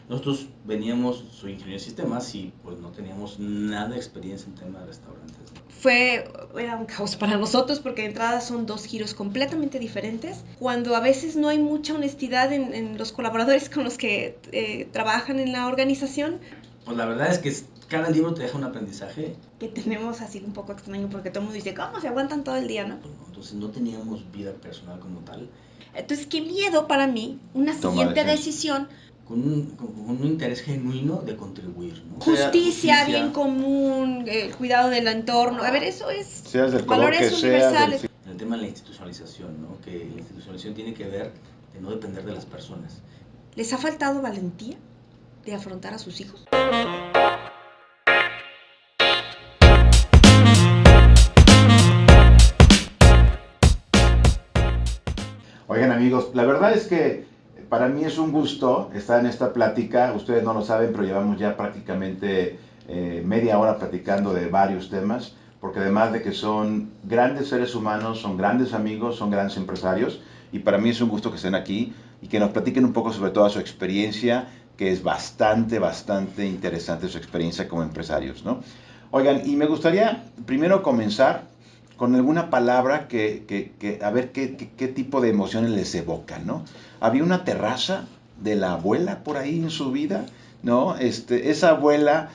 Nosotros veníamos, soy ingeniero de sistemas y pues no teníamos nada de experiencia en tema de restaurantes, ¿no? Era un caos para nosotros porque de entrada son dos giros completamente diferentes. Cuando a veces no hay mucha honestidad en los colaboradores con los que trabajan en la organización. Pues la verdad es que cada libro te deja un aprendizaje. Que tenemos así un poco extraño porque todo el mundo dice, ¿cómo se aguantan todo el día, no? Pues no, entonces no teníamos vida personal como tal. Entonces, qué miedo para mí una siguiente decisión. Con un interés genuino de contribuir, ¿no? Justicia, bien común, el cuidado del entorno. A ver, eso es Seas del color valores que seas, universales. El tema de la institucionalización, ¿no? Que la institucionalización tiene que ver de no depender de las personas. ¿Les ha faltado valentía de afrontar a sus hijos? Oigan amigos, la verdad es que para mí es un gusto estar en esta plática. Ustedes no lo saben, pero llevamos ya prácticamente media hora platicando de varios temas, porque además de que son grandes seres humanos, son grandes amigos, son grandes empresarios, y para mí es un gusto que estén aquí y que nos platiquen un poco sobre toda su experiencia, que es bastante interesante su experiencia como empresarios, ¿no? Oigan, y me gustaría primero comenzar con alguna palabra a ver qué tipo de emociones les evoca, ¿no? Había una terraza de la abuela por ahí en su vida, ¿no? Esa abuela,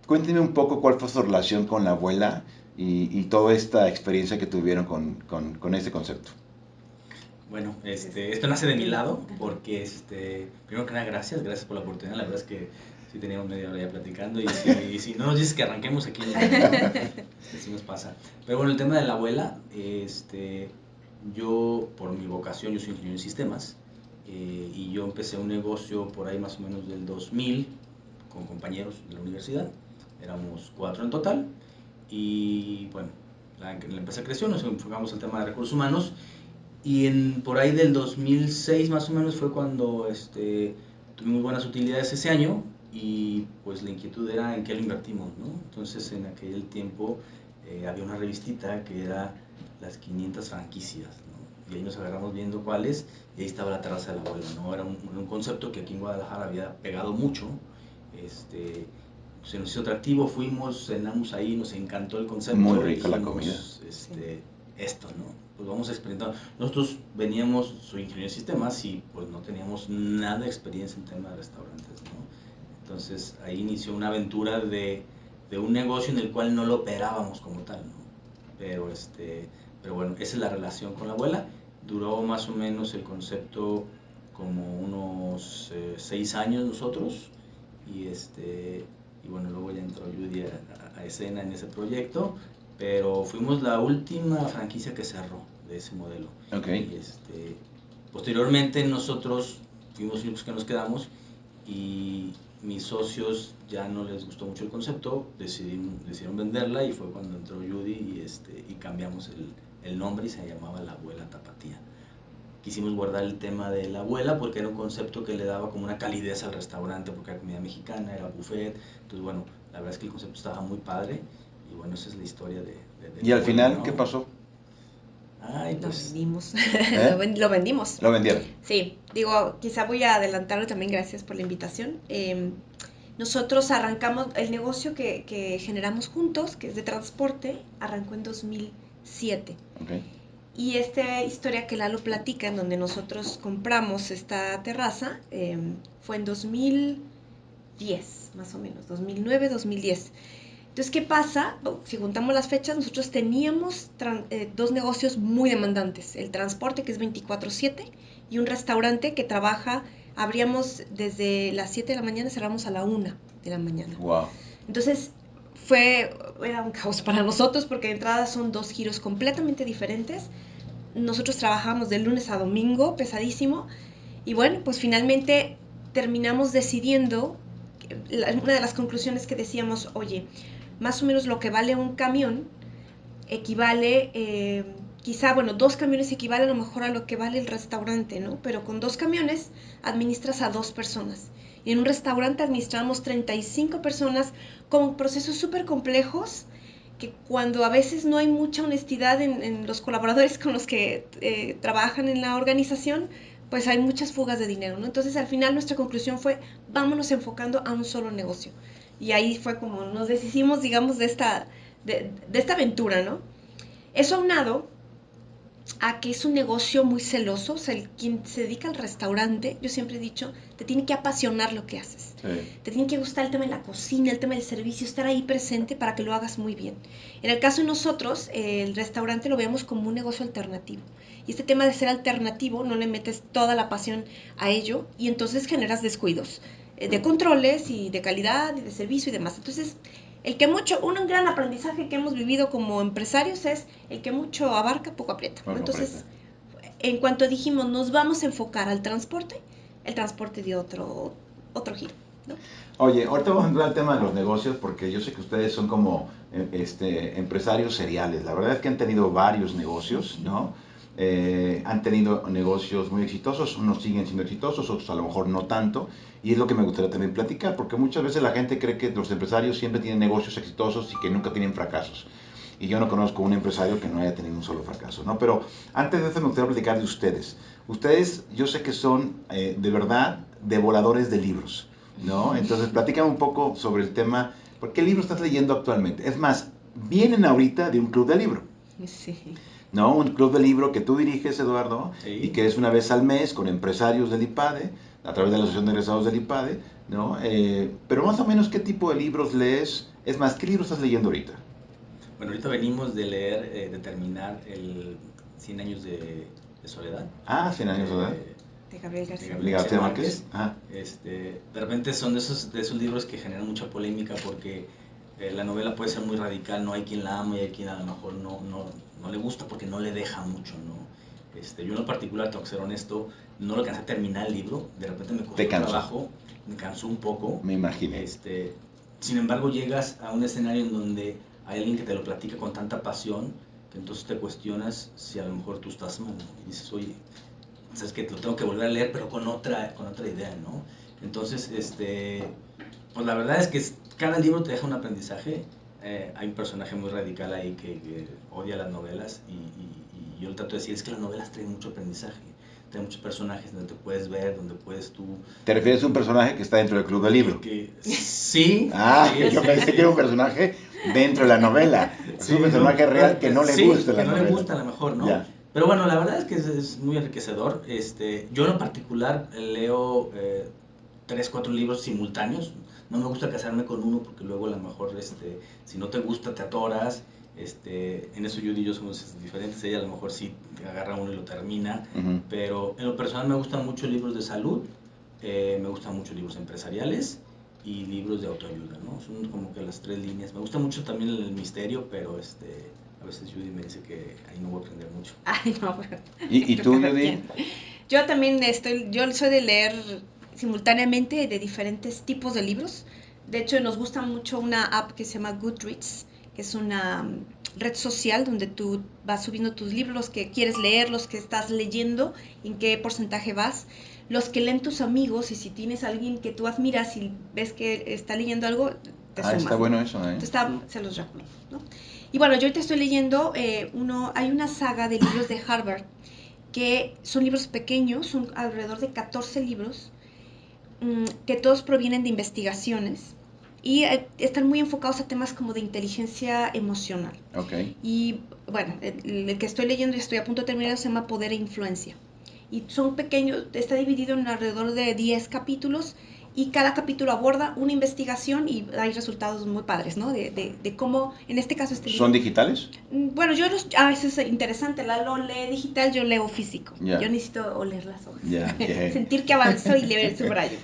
cuéntenme un poco cuál fue su relación con la abuela y toda esta experiencia que tuvieron con este concepto. Bueno, esto nace de mi lado porque, primero que nada, gracias por la oportunidad. La verdad es que sí teníamos media hora ya platicando y si no nos dices que arranquemos aquí, sí nos pasa. Pero bueno, el tema de la abuela, yo por mi vocación, yo soy ingeniero en sistemas y yo empecé un negocio por ahí más o menos del 2000 con compañeros de la universidad. Éramos 4 en total y bueno, la empresa creció, nos enfocamos al tema de recursos humanos. Y por ahí del 2006 más o menos fue cuando tuvimos buenas utilidades ese año y pues la inquietud era en qué lo invertimos, ¿no? Entonces en aquel tiempo había una revistita que era las 500 franquicias, ¿no? Y ahí nos agarramos viendo cuáles y ahí estaba la terraza de la abuela, ¿no? Era un concepto que aquí en Guadalajara había pegado mucho, se nos hizo atractivo, fuimos, cenamos ahí, nos encantó el concepto. Muy rica dijimos, la comida. Esto, ¿no? Pues vamos experimentando. Nosotros veníamos, soy ingeniero de sistemas y pues no teníamos nada de experiencia en tema de restaurantes, ¿no? Entonces ahí inició una aventura de un negocio en el cual no lo operábamos como tal, ¿no? Pero, pero bueno, esa es la relación con la abuela. Duró más o menos el concepto como unos 6 años nosotros y bueno, luego ya entró Judy a escena en ese proyecto, pero fuimos la última franquicia que cerró de ese modelo. Okay. Y posteriormente nosotros fuimos los únicos que nos quedamos y mis socios ya no les gustó mucho el concepto, decidieron venderla y fue cuando entró Judy y cambiamos el nombre y se llamaba La Abuela Tapatía. Quisimos guardar el tema de la abuela porque era un concepto que le daba como una calidez al restaurante porque era comida mexicana, era buffet. Entonces, bueno, la verdad es que el concepto estaba muy padre y bueno, esa es la historia de ¿Y al final, ¿no? ¿Qué pasó? Ay, pues... Lo vendimos. Lo vendimos. Lo vendieron. Sí, digo, quizá voy a adelantarlo también, gracias por la invitación. Nosotros arrancamos el negocio que generamos juntos, que es de transporte, arrancó en 2007. Okay. Y esta historia que Lalo platica, en donde nosotros compramos esta terraza, fue en 2010, más o menos, 2009, 2010. Entonces, ¿qué pasa? Si juntamos las fechas, nosotros teníamos dos negocios muy demandantes. El transporte, que es 24/7, y un restaurante que trabaja, abríamos desde las 7 de la mañana y cerramos a la 1 de la mañana. Wow. Entonces, era un caos para nosotros porque de entrada son dos giros completamente diferentes. Nosotros trabajamos de lunes a domingo, pesadísimo. Y bueno, pues finalmente terminamos decidiendo, una de las conclusiones que decíamos, oye, más o menos lo que vale un camión equivale, quizá, bueno, 2 camiones equivale a lo mejor a lo que vale el restaurante, ¿no? Pero con 2 camiones administras a 2 personas. Y en un restaurante administramos 35 personas con procesos súper complejos que cuando a veces no hay mucha honestidad en los colaboradores con los que trabajan en la organización, pues hay muchas fugas de dinero, ¿no? Entonces al final nuestra conclusión fue, vámonos enfocando a un solo negocio. Y ahí fue como nos deshicimos, digamos, de esta aventura, ¿no? Eso aunado a que es un negocio muy celoso, o sea, quien se dedica al restaurante, yo siempre he dicho, te tiene que apasionar lo que haces. Sí. Te tiene que gustar el tema de la cocina, el tema del servicio, estar ahí presente para que lo hagas muy bien. En el caso de nosotros, el restaurante lo vemos como un negocio alternativo. Y este tema de ser alternativo, no le metes toda la pasión a ello y entonces generas descuidos de controles y de calidad y de servicio y demás. Entonces, un gran aprendizaje que hemos vivido como empresarios es el que mucho abarca, poco aprieta, ¿no? Entonces, en cuanto dijimos, nos vamos a enfocar al transporte, el transporte dio otro giro, ¿no? Oye, ahorita vamos a entrar al tema de los negocios porque yo sé que ustedes son como empresarios seriales. La verdad es que han tenido varios negocios, ¿no? Han tenido negocios muy exitosos, unos siguen siendo exitosos, otros a lo mejor no tanto. Y es lo que me gustaría también platicar, porque muchas veces la gente cree que los empresarios siempre tienen negocios exitosos y que nunca tienen fracasos. Y yo no conozco un empresario que no haya tenido un solo fracaso, ¿no? Pero antes de eso me gustaría platicar de ustedes. Ustedes, yo sé que son de verdad devoradores de libros, ¿no? Entonces, platícame un poco sobre el tema, ¿por qué libro estás leyendo actualmente? Es más, vienen ahorita de un club de libro. Sí. ¿No? Un club de libro que tú diriges, Eduardo, Sí. y que es una vez al mes con empresarios del IPADE, a través de la Asociación de Egresados del IPADE, ¿no? Pero más o menos, ¿qué tipo de libros lees? Es más, ¿qué libro estás leyendo ahorita? Bueno, ahorita venimos de leer, de terminar el 100 años de soledad. Ah, 100 años de soledad. De Gabriel García. De García Márquez. Ah. De repente son de esos libros que generan mucha polémica porque la novela puede ser muy radical, no hay quien la ama y hay quien a lo mejor no le gusta porque no le deja mucho, ¿no? Yo en lo particular, tengo que ser honesto, no lo alcancé a terminar el libro, de repente me costó trabajo, me cansó un poco. Me imaginé. Sin embargo, llegas a un escenario en donde hay alguien que te lo platica con tanta pasión que entonces te cuestionas si a lo mejor tú estás mal, ¿no? Y dices, oye, sabes que lo tengo que volver a leer, pero con otra idea, ¿no? Entonces, pues la verdad es que cada libro te deja un aprendizaje. Hay un personaje muy radical ahí que odia las novelas y yo le trato de decir, es que las novelas traen mucho aprendizaje, traen muchos personajes donde te puedes ver, donde puedes tú... ¿Te refieres a un personaje que está dentro del club del libro? Sí. Ah, sí, yo pensé que era un personaje dentro de la novela. Es un personaje real que no le gusta la novela. Que no le gusta a lo mejor, ¿no? Ya. Pero bueno, la verdad es que es muy enriquecedor. Yo en lo particular leo 3, 4 libros simultáneos. No me gusta casarme con uno porque luego a lo mejor si no te gusta te atoras. En eso Judy y yo somos diferentes. Ella a lo mejor sí agarra uno y lo termina. Uh-huh. Pero en lo personal me gustan mucho libros de salud, me gustan mucho libros empresariales y libros de autoayuda, ¿no? Son como que las 3 líneas. Me gusta mucho también el misterio, pero a veces Judy me dice que ahí no voy a aprender mucho. Ay, no, pero... ¿Y tú, Judy? Yo también yo soy de leer simultáneamente de diferentes tipos de libros. De hecho, nos gusta mucho una app que se llama Goodreads, que es una red social donde tú vas subiendo tus libros, los que quieres leer, los que estás leyendo, en qué porcentaje vas, los que leen tus amigos, y si tienes a alguien que tú admiras y ves que está leyendo algo, te sumas. Está bueno eso, ¿eh? Entonces se los recomiendo, ¿no? Y bueno, yo ahorita estoy leyendo, hay una saga de libros de Harvard, que son libros pequeños, son alrededor de 14 libros, que todos provienen de investigaciones y están muy enfocados a temas como de inteligencia emocional. Okay. Y bueno, el que estoy leyendo y estoy a punto de terminar se llama Poder e Influencia. Y son pequeños, está dividido en alrededor de 10 capítulos y cada capítulo aborda una investigación y hay resultados muy padres, ¿no? De cómo, en este caso... ¿Son digitales? Bueno, a veces es interesante, lo lee digital, yo leo físico. Yeah. Yo necesito oler las hojas, Yeah. sentir que avanzo y leer el subrayo.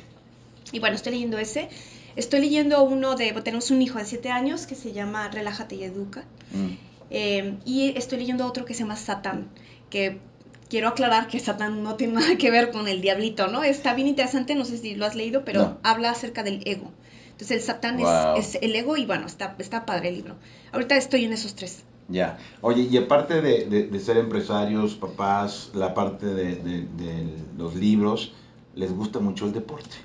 Y bueno, estoy leyendo ese. Estoy leyendo uno tenemos un hijo de 7 años que se llama Relájate y Educa. Y estoy leyendo otro que se llama Satán, que quiero aclarar que Satán no tiene nada que ver con el diablito, ¿no? Está bien interesante, no sé si lo has leído, pero no. Habla acerca del ego. Entonces el Satán es el ego y bueno, está padre el libro. Ahorita estoy en esos 3. Ya. Oye, y aparte de ser empresarios, papás, la parte de los libros, les gusta mucho el deporte.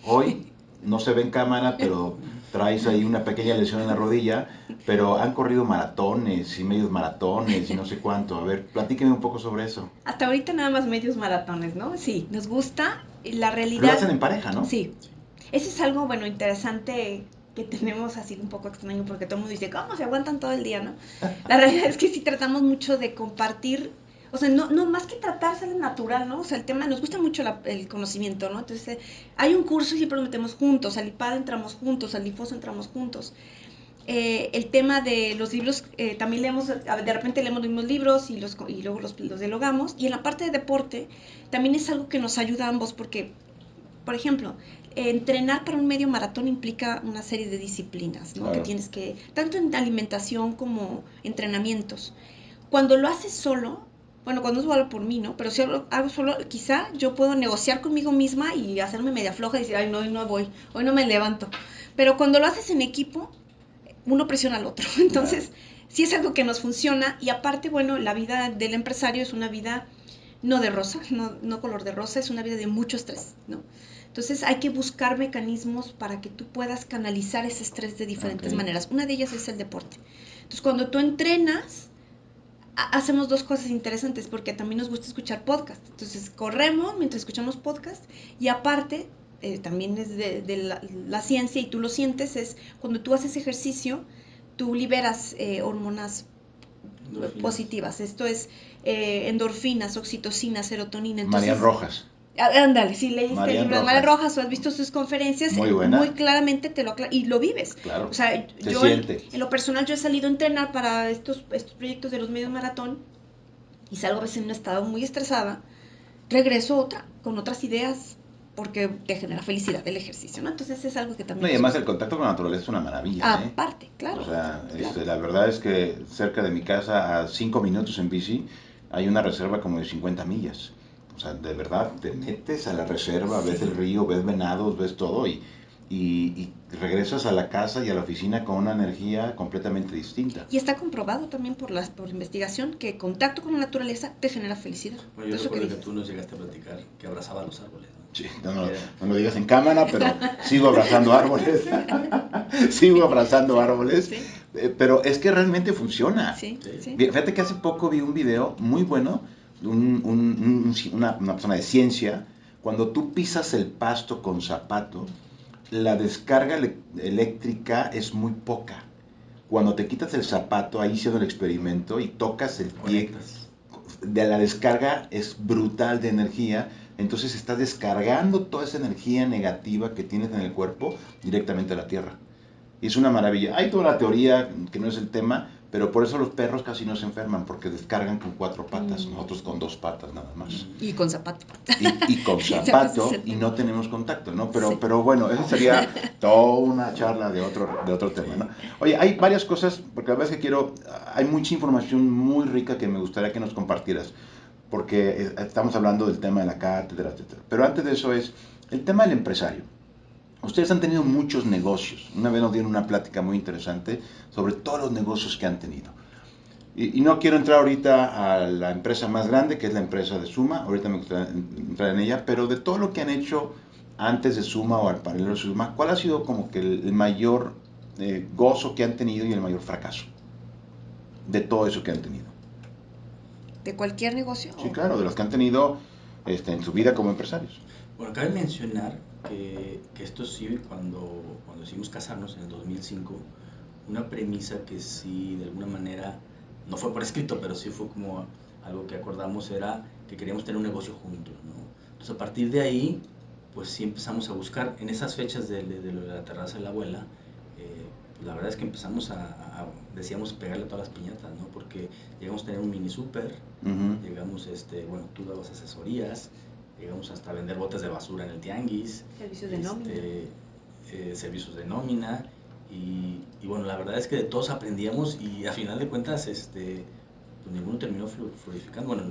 Hoy no se ve en cámara, pero traes ahí una pequeña lesión en la rodilla, pero han corrido maratones y medios maratones y no sé cuánto. A ver, platíqueme un poco sobre eso. Hasta ahorita nada más medios maratones, ¿no? Sí, nos gusta. La Lo realidad... hacen en pareja, ¿no? Sí. Eso es algo, bueno, interesante que tenemos así un poco extraño porque todo el mundo dice, ¿cómo se aguantan todo el día, no? La realidad es que sí tratamos mucho de compartir, o sea, no más que tratarse de natural, ¿no? O sea, el tema, nos gusta mucho el conocimiento, ¿no? Entonces, hay un curso y siempre lo metemos juntos, al IPAD entramos juntos, al IFOS entramos juntos. El tema de los libros, también leemos, de repente leemos los mismos libros y luego los dialogamos. Y en la parte de deporte, también es algo que nos ayuda a ambos porque, por ejemplo, entrenar para un medio maratón implica una serie de disciplinas, ¿no? Claro. Que tienes que, tanto en alimentación como entrenamientos. Cuando lo haces solo, bueno, cuando es solo por mí, ¿no? Pero si lo hago solo, quizá yo puedo negociar conmigo misma y hacerme media floja y decir, ay, no, hoy no voy, hoy no me levanto. Pero cuando lo haces en equipo, uno presiona al otro. Entonces, sí es algo que nos funciona. Y aparte, bueno, la vida del empresario es una vida no de rosa, no color de rosa, es una vida de mucho estrés, ¿no? Entonces hay que buscar mecanismos para que tú puedas canalizar ese estrés de diferentes maneras. Una de ellas es el deporte. Entonces cuando tú entrenas, hacemos dos cosas interesantes porque también nos gusta escuchar podcast. Entonces corremos mientras escuchamos podcast y aparte, también es de la ciencia y tú lo sientes, es cuando tú haces ejercicio, tú liberas hormonas positivas. Esto es endorfinas, oxitocina, serotonina. Entonces, Marian Rojas. Ándale, si leíste Marian el libro de Rojas. Marian Rojas o has visto sus conferencias, muy claramente te lo aclara y lo vives. Claro. O sea, Se yo siente. en lo personal yo he salido a entrenar para estos proyectos de los medios maratón y salgo a veces en un estado muy estresada, regreso con otras ideas porque te genera felicidad el ejercicio, ¿no? Entonces es algo que también... No, y además el contacto con la naturaleza es una maravilla, Aparte, claro. O sea, claro. La verdad es que cerca de mi casa, a 5 minutos en bici, hay una reserva como de 50 millas. O sea, de verdad, te metes a la reserva, ves el río, ves venados, ves todo y regresas a la casa y a la oficina con una energía completamente distinta. Y está comprobado también por investigación que contacto con la naturaleza te genera felicidad. Bueno, yo recuerdo que tú nos llegaste a platicar que abrazaba los árboles, ¿no? Sí, no lo digas en cámara, pero sigo abrazando árboles. Sigo abrazando árboles. Sí. Pero es que realmente funciona. Sí, sí. Fíjate que hace poco vi un video muy bueno de una persona de ciencia. Cuando tú pisas el pasto con zapato, la descarga eléctrica es muy poca. Cuando te quitas el zapato, ahí hicieron el experimento y tocas el pie, de la descarga es brutal de energía. Entonces estás descargando toda esa energía negativa que tienes en el cuerpo directamente a la tierra. Y es una maravilla. Hay toda la teoría que no es el tema, pero por eso los perros casi no se enferman, porque descargan con 4 patas, nosotros con 2 patas nada más. Y con zapato. Y con zapato y no tenemos contacto, ¿no? Pero bueno, eso sería toda una charla de otro tema, ¿no? Oye, hay varias cosas, porque a veces hay mucha información muy rica que me gustaría que nos compartieras, porque estamos hablando del tema de la cátedra, etcétera. Pero antes de eso es el tema del empresario. Ustedes han tenido muchos negocios. Una vez nos dieron una plática muy interesante sobre todos los negocios que han tenido. Y no quiero entrar ahorita a la empresa más grande, que es la empresa de Suma. Ahorita me gustaría entrar en ella. Pero de todo lo que han hecho antes de Suma o al paralelo de Suma, ¿cuál ha sido como que el mayor gozo que han tenido y el mayor fracaso de todo eso que han tenido? ¿De cualquier negocio? Sí, claro, de los que han tenido en su vida como empresarios. Bueno, cabe mencionar que esto sí, cuando decidimos casarnos en el 2005, una premisa que sí, de alguna manera, no fue por escrito, pero sí fue como algo que acordamos, era que queríamos tener un negocio juntos, ¿no? Entonces, a partir de ahí, pues sí empezamos a buscar, en esas fechas de la terraza de la abuela, la verdad es que empezamos decíamos, pegarle a todas las piñatas, ¿no? Porque llegamos a tener un mini súper, llegamos, bueno, tú dabas asesorías, llegamos hasta vender botes de basura en el tianguis, servicios de nómina, servicios de nómina y bueno, la verdad es que de todos aprendíamos y a final de cuentas pues ninguno terminó florificando. Bueno,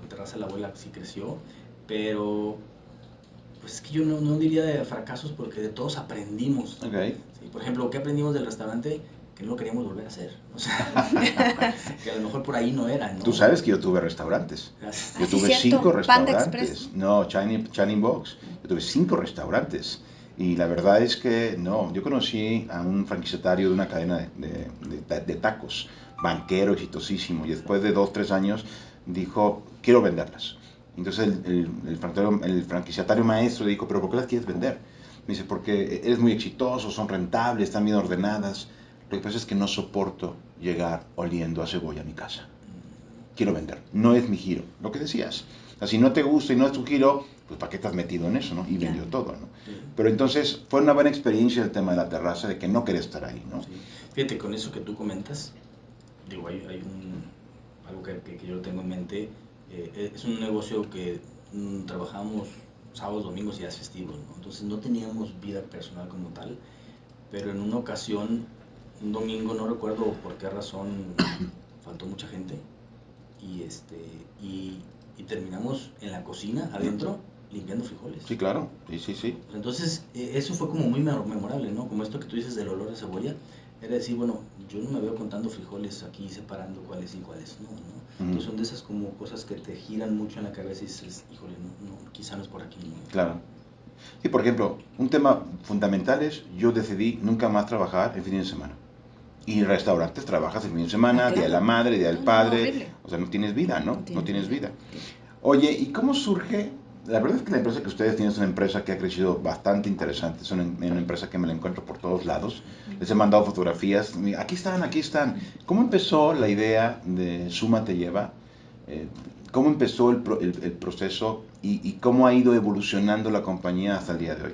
la terraza de la abuela sí creció, pero pues es que yo no diría de fracasos porque de todos aprendimos. Okay. Sí, por ejemplo, ¿qué aprendimos del restaurante? Que no lo queríamos volver a hacer. O sea, que a lo mejor por ahí no era, ¿no? Tú sabes que yo tuve restaurantes. Yo tuve cierto. 5 Panda restaurantes. Express. No, Channing Box. Yo tuve 5 restaurantes. Y la verdad es que no, yo conocí a un franquiciatario de una cadena de tacos, banquero exitosísimo, y después de 2, 3 años dijo, quiero venderlas. Entonces el franquiciatario maestro le dijo, pero ¿por qué las quieres vender? Me dice, porque eres muy exitoso, son rentables, están bien ordenadas. Lo que pasa es que no soporto llegar oliendo a cebolla a mi casa. Quiero vender, no es mi giro, lo que decías. O sea, si no te gusta y no es tu giro, pues ¿para qué estás metido en eso, no? Y vendió todo, ¿no? Sí. Pero entonces fue una buena experiencia el tema de la terraza, de que no quería estar ahí, ¿no? Sí. Fíjate, con eso que tú comentas, digo, hay algo que yo tengo en mente, es un negocio que trabajamos sábados, domingos y días festivos, ¿no? Entonces no teníamos vida personal como tal, pero en una ocasión, un domingo, no recuerdo por qué razón, faltó mucha gente y terminamos en la cocina, adentro, limpiando frijoles. Sí, claro, sí. Entonces, eso fue como muy memorable, ¿no? Como esto que tú dices del olor de cebolla, era decir, bueno, yo no me veo contando frijoles aquí, separando cuáles y cuáles no, ¿no? Entonces son de esas como cosas que te giran mucho en la cabeza y dices, híjole, no, quizá no es por aquí, ¿no? Claro. Sí, por ejemplo, un tema fundamental es, yo decidí nunca más trabajar en fin de semana. Y en restaurantes trabajas el fin de semana, claro. Día de la Madre, Día del Padre, horrible. o sea, no tienes vida, ¿no? No tienes vida. Sí. Oye, ¿y cómo surge? La verdad es que la empresa que ustedes tienen es una empresa que ha crecido bastante interesante, es una empresa que me la encuentro por todos lados, les he mandado fotografías, aquí están. ¿Cómo empezó la idea de Suma Te Lleva? ¿Cómo empezó el proceso y cómo ha ido evolucionando la compañía hasta el día de hoy?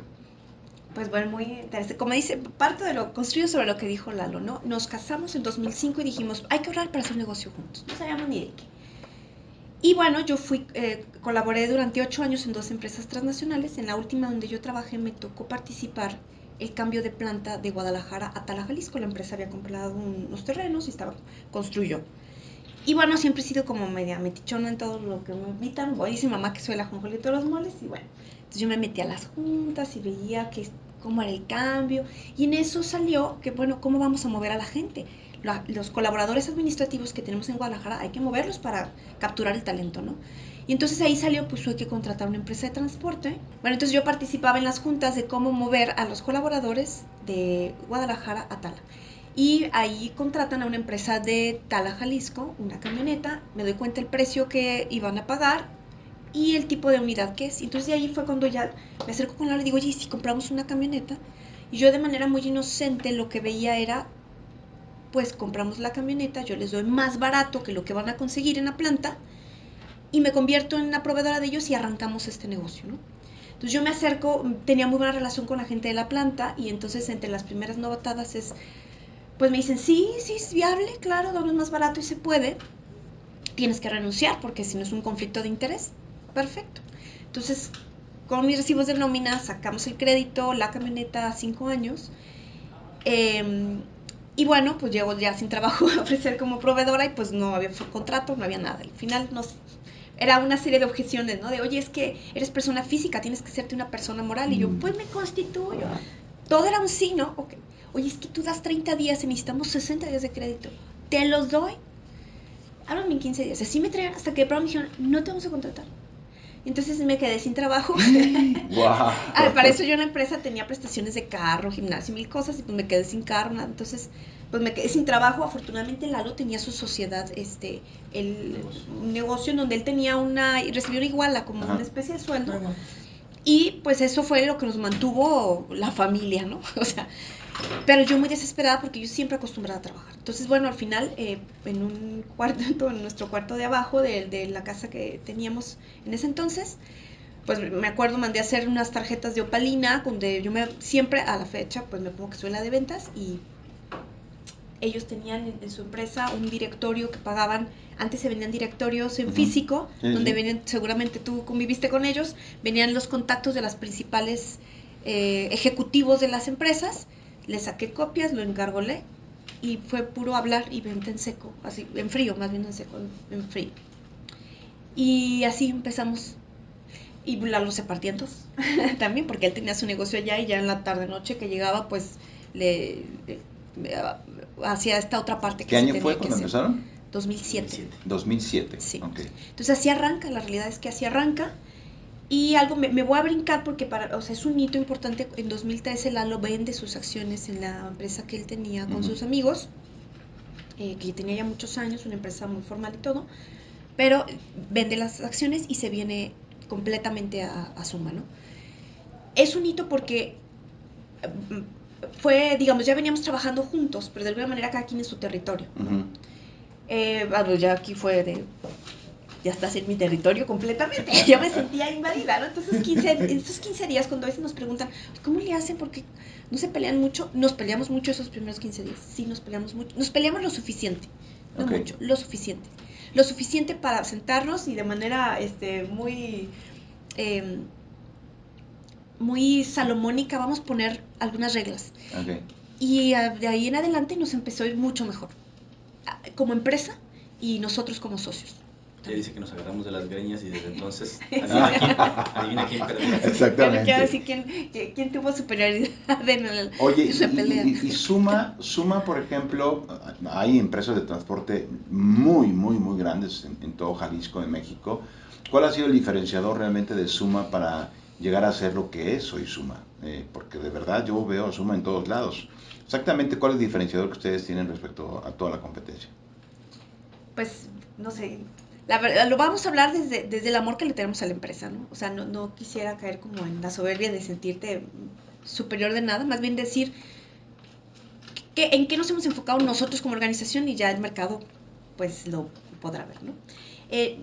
Pues bueno, muy interesante. Como dice, parte de lo construido sobre lo que dijo Lalo, ¿no? Nos casamos en 2005 y dijimos, hay que ahorrar para hacer un negocio juntos. No sabíamos ni de qué. Y bueno, yo colaboré durante 8 años en 2 empresas transnacionales. En la última donde yo trabajé me tocó participar el cambio de planta de Guadalajara a Tala, Jalisco. La empresa había comprado unos terrenos y construyó. Y bueno, siempre he sido como media metichona en todo lo que me invitan. Dice mi mamá que soy la jonjolí de todos los moles. Y bueno, entonces yo me metí a las juntas y veía cómo era el cambio. Y en eso salió que, bueno, ¿cómo vamos a mover a la gente? Los colaboradores administrativos que tenemos en Guadalajara hay que moverlos para capturar el talento, ¿no? Y entonces ahí salió, pues hay que contratar una empresa de transporte. Bueno, entonces yo participaba en las juntas de cómo mover a los colaboradores de Guadalajara a Tala. Y ahí contratan a una empresa de Tala, Jalisco, una camioneta, me doy cuenta el precio que iban a pagar y el tipo de unidad que es. Entonces de ahí fue cuando ya me acerco con Laura y digo, oye, ¿y si compramos una camioneta? Y yo de manera muy inocente lo que veía era, pues compramos la camioneta, yo les doy más barato que lo que van a conseguir en la planta y me convierto en la proveedora de ellos y arrancamos este negocio, ¿no? Entonces yo me acerco, tenía muy buena relación con la gente de la planta y entonces entre las primeras novatadas pues me dicen, sí es viable, claro, damos más barato y se puede, tienes que renunciar porque si no es un conflicto de interés. Perfecto. Entonces, con mis recibos de nómina sacamos el crédito, la camioneta a 5 años. Y bueno, pues llego ya sin trabajo a ofrecer como proveedora y pues no había contrato, no había nada. Al final era una serie de objeciones, ¿no? De, oye, es que eres persona física, tienes que serte una persona moral. Y yo, pues me constituyo. Todo era un sí, ¿no? Okay. Oye, es que tú das 30 días y necesitamos 60 días de crédito. Te los doy. Háblame en 15 días. Así me traían hasta que de pronto me dijeron, no te vamos a contratar. Entonces me quedé sin trabajo. Wow. Para eso yo en la empresa tenía prestaciones de carro, gimnasio, 1000 cosas y pues me quedé sin carro, nada. Entonces pues me quedé sin trabajo. Afortunadamente Lalo tenía su sociedad, un negocio en donde él tenía y recibió una iguala como una especie de sueldo. Y pues eso fue lo que nos mantuvo la familia, ¿no? O sea, pero yo muy desesperada porque yo siempre acostumbrada a trabajar. Entonces, bueno, al final, en un cuarto, en nuestro cuarto de abajo de la casa que teníamos en ese entonces, pues me acuerdo, mandé a hacer unas tarjetas de opalina, donde yo siempre a la fecha, pues me pongo que soy la de ventas y ellos tenían en su empresa un directorio que pagaban, antes se vendían directorios en físico, donde venían, seguramente tú conviviste con ellos, venían los contactos de las principales ejecutivos de las empresas, le saqué copias, lo encargolé y fue puro hablar y venta en seco, así, en frío, más bien en seco, en frío. Y así empezamos. Y Lalo se partía en dos también, porque él tenía su negocio allá y ya en la tarde noche que llegaba, pues le hacia esta otra parte que ¿Qué año fue cuando empezaron? 2007. 2007. Sí. Okay. Entonces así arranca, la realidad es que así arranca. Y algo, me voy a brincar porque o sea, es un hito importante. En 2013 Lalo vende sus acciones en la empresa que él tenía con sus amigos, que tenía ya muchos años, una empresa muy formal y todo, pero vende las acciones y se viene completamente a Suma, ¿no? Es un hito porque fue, digamos, ya veníamos trabajando juntos, pero de alguna manera cada quien en su territorio, ¿no? Bueno, ya aquí fue de, ya estás en mi territorio completamente, yo me sentía invadida, ¿no? Entonces, estos 15 días, cuando a veces nos preguntan, ¿cómo le hacen? Porque no se pelean mucho, nos peleamos mucho esos primeros 15 días, sí, nos peleamos mucho, nos peleamos lo suficiente, no mucho, lo suficiente para sentarnos y de manera muy... muy salomónica, vamos a poner algunas reglas. Y de ahí en adelante nos empezó a ir mucho mejor, como empresa y nosotros como socios. Ella dice que nos agarramos de las greñas y desde entonces adivina quién perdió. Exactamente. Quiero decir quién tuvo superioridad en la pelea. Y Suma, por ejemplo, hay empresas de transporte muy grandes en todo Jalisco, en México. ¿Cuál ha sido el diferenciador realmente de Suma para llegar a ser lo que es hoy Suma? Porque de verdad yo veo a Suma en todos lados. Exactamente, ¿cuál es el diferenciador que ustedes tienen respecto a toda la competencia? Pues, no sé, la verdad, lo vamos a hablar desde el amor que le tenemos a la empresa, ¿no? O sea, no quisiera caer como en la soberbia de sentirte superior de nada, más bien decir en qué nos hemos enfocado nosotros como organización y ya el mercado pues lo podrá ver, ¿no?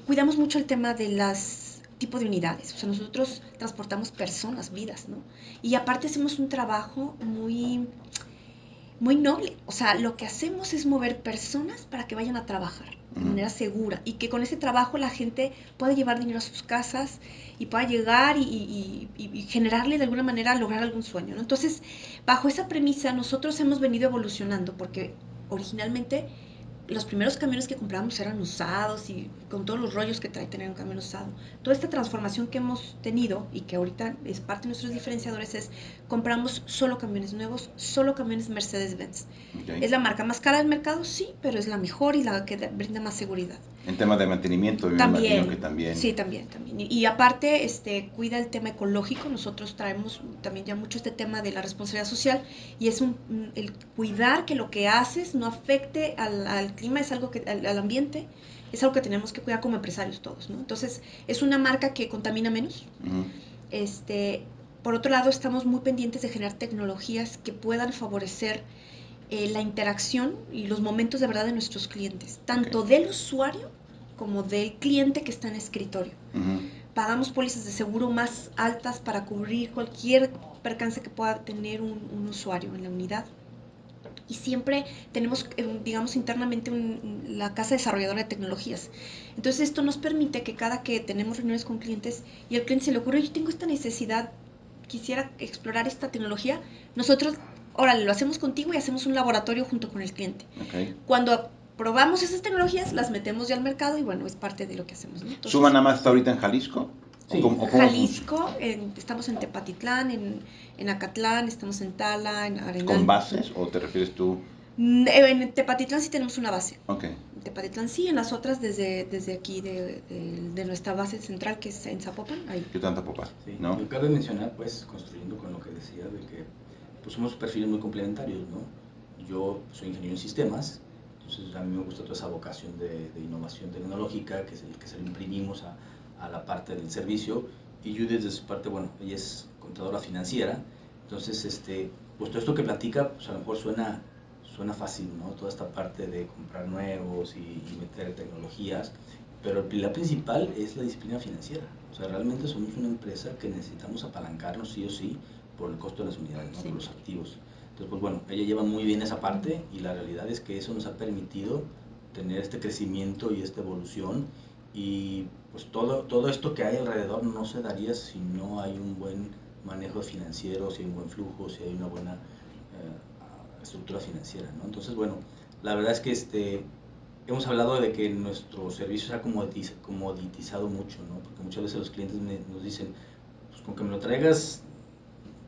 Cuidamos mucho el tema de las tipo de unidades, o sea, nosotros transportamos personas, vidas, ¿no? Y aparte hacemos un trabajo muy noble, o sea, lo que hacemos es mover personas para que vayan a trabajar de manera segura y que con ese trabajo la gente pueda llevar dinero a sus casas y pueda llegar y generarle de alguna manera lograr algún sueño, ¿no? Entonces, bajo esa premisa nosotros hemos venido evolucionando porque originalmente los primeros camiones que comprábamos eran usados y con todos los rollos que trae tener un camión usado. Toda esta transformación que hemos tenido y que ahorita es parte de nuestros diferenciadores es compramos solo camiones nuevos, solo camiones Mercedes-Benz. ¿Es la marca más cara del mercado? Sí, pero es la mejor y la que brinda más seguridad. En temas de mantenimiento, me imagino que también. Sí, también. Y aparte, cuida el tema ecológico. Nosotros traemos también ya mucho este tema de la responsabilidad social y es el cuidar que lo que haces no afecte al clima, es algo que al ambiente, es algo que tenemos que cuidar como empresarios todos, ¿no? Entonces, es una marca que contamina menos. Por otro lado, estamos muy pendientes de generar tecnologías que puedan favorecer la interacción y los momentos de verdad de nuestros clientes, tanto del usuario como del cliente que está en escritorio. Pagamos pólizas de seguro más altas para cubrir cualquier percance que pueda tener un usuario en la unidad. Y siempre tenemos, digamos, internamente la casa desarrolladora de tecnologías. Entonces esto nos permite que cada que tenemos reuniones con clientes y al cliente se le ocurre, yo tengo esta necesidad, quisiera explorar esta tecnología, nosotros, órale, lo hacemos contigo y hacemos un laboratorio junto con el cliente. Cuando probamos esas tecnologías, las metemos ya al mercado y bueno, es parte de lo que hacemos, ¿no? Entonces, ¿Suma nada más está ahorita en Jalisco? Sí, Jalisco, estamos en Tepatitlán, en Acatlán, estamos en Tala, en Arenal. ¿Con bases o te refieres tú? En Tepatitlán sí tenemos una base. Okay. En Tepatitlán sí, en las otras desde aquí de nuestra base central que es en Zapopan. Ahí. ¿Qué tanta popa? Sí, ¿no? Yo cabe mencionar, pues, construyendo con lo que decía, de que pues somos perfiles muy complementarios, ¿no? Yo soy ingeniero en sistemas, entonces a mí me gusta toda esa vocación de innovación tecnológica que se le imprimimos a la parte del servicio, y Judy desde su parte, bueno, ella es contadora financiera, entonces pues todo esto que platica, pues a lo mejor suena fácil, ¿no? Toda esta parte de comprar nuevos y meter tecnologías, pero el pilar principal es la disciplina financiera. O sea, realmente somos una empresa que necesitamos apalancarnos sí o sí por el costo de las unidades, ¿no? Por los activos. Entonces, pues bueno, ella lleva muy bien esa parte y la realidad es que eso nos ha permitido tener este crecimiento y esta evolución, y pues todo esto que hay alrededor no se daría si no hay un buen manejo financiero, si hay un buen flujo, si hay una buena estructura financiera, ¿no? Entonces, bueno, la verdad es que hemos hablado de que nuestro servicio se ha comoditizado mucho, ¿no? Porque muchas veces los clientes nos dicen, pues con que me lo traigas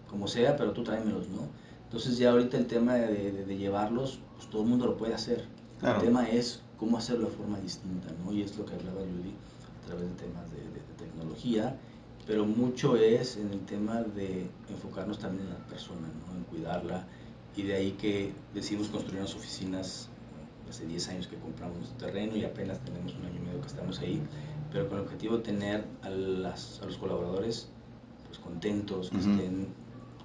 como sea, pero tú tráemelos, ¿no? Entonces ya ahorita el tema de llevarlos, pues todo el mundo lo puede hacer. Claro. El tema es cómo hacerlo de forma distinta, ¿no? Y es lo que hablaba Judy a través de temas de tecnología pero mucho es en el tema de enfocarnos también en la persona, ¿no? En cuidarla, y de ahí que decidimos construir unas oficinas hace 10 años que compramos nuestro terreno y apenas tenemos un año y medio que estamos ahí, pero con el objetivo de tener a los colaboradores pues contentos, que estén,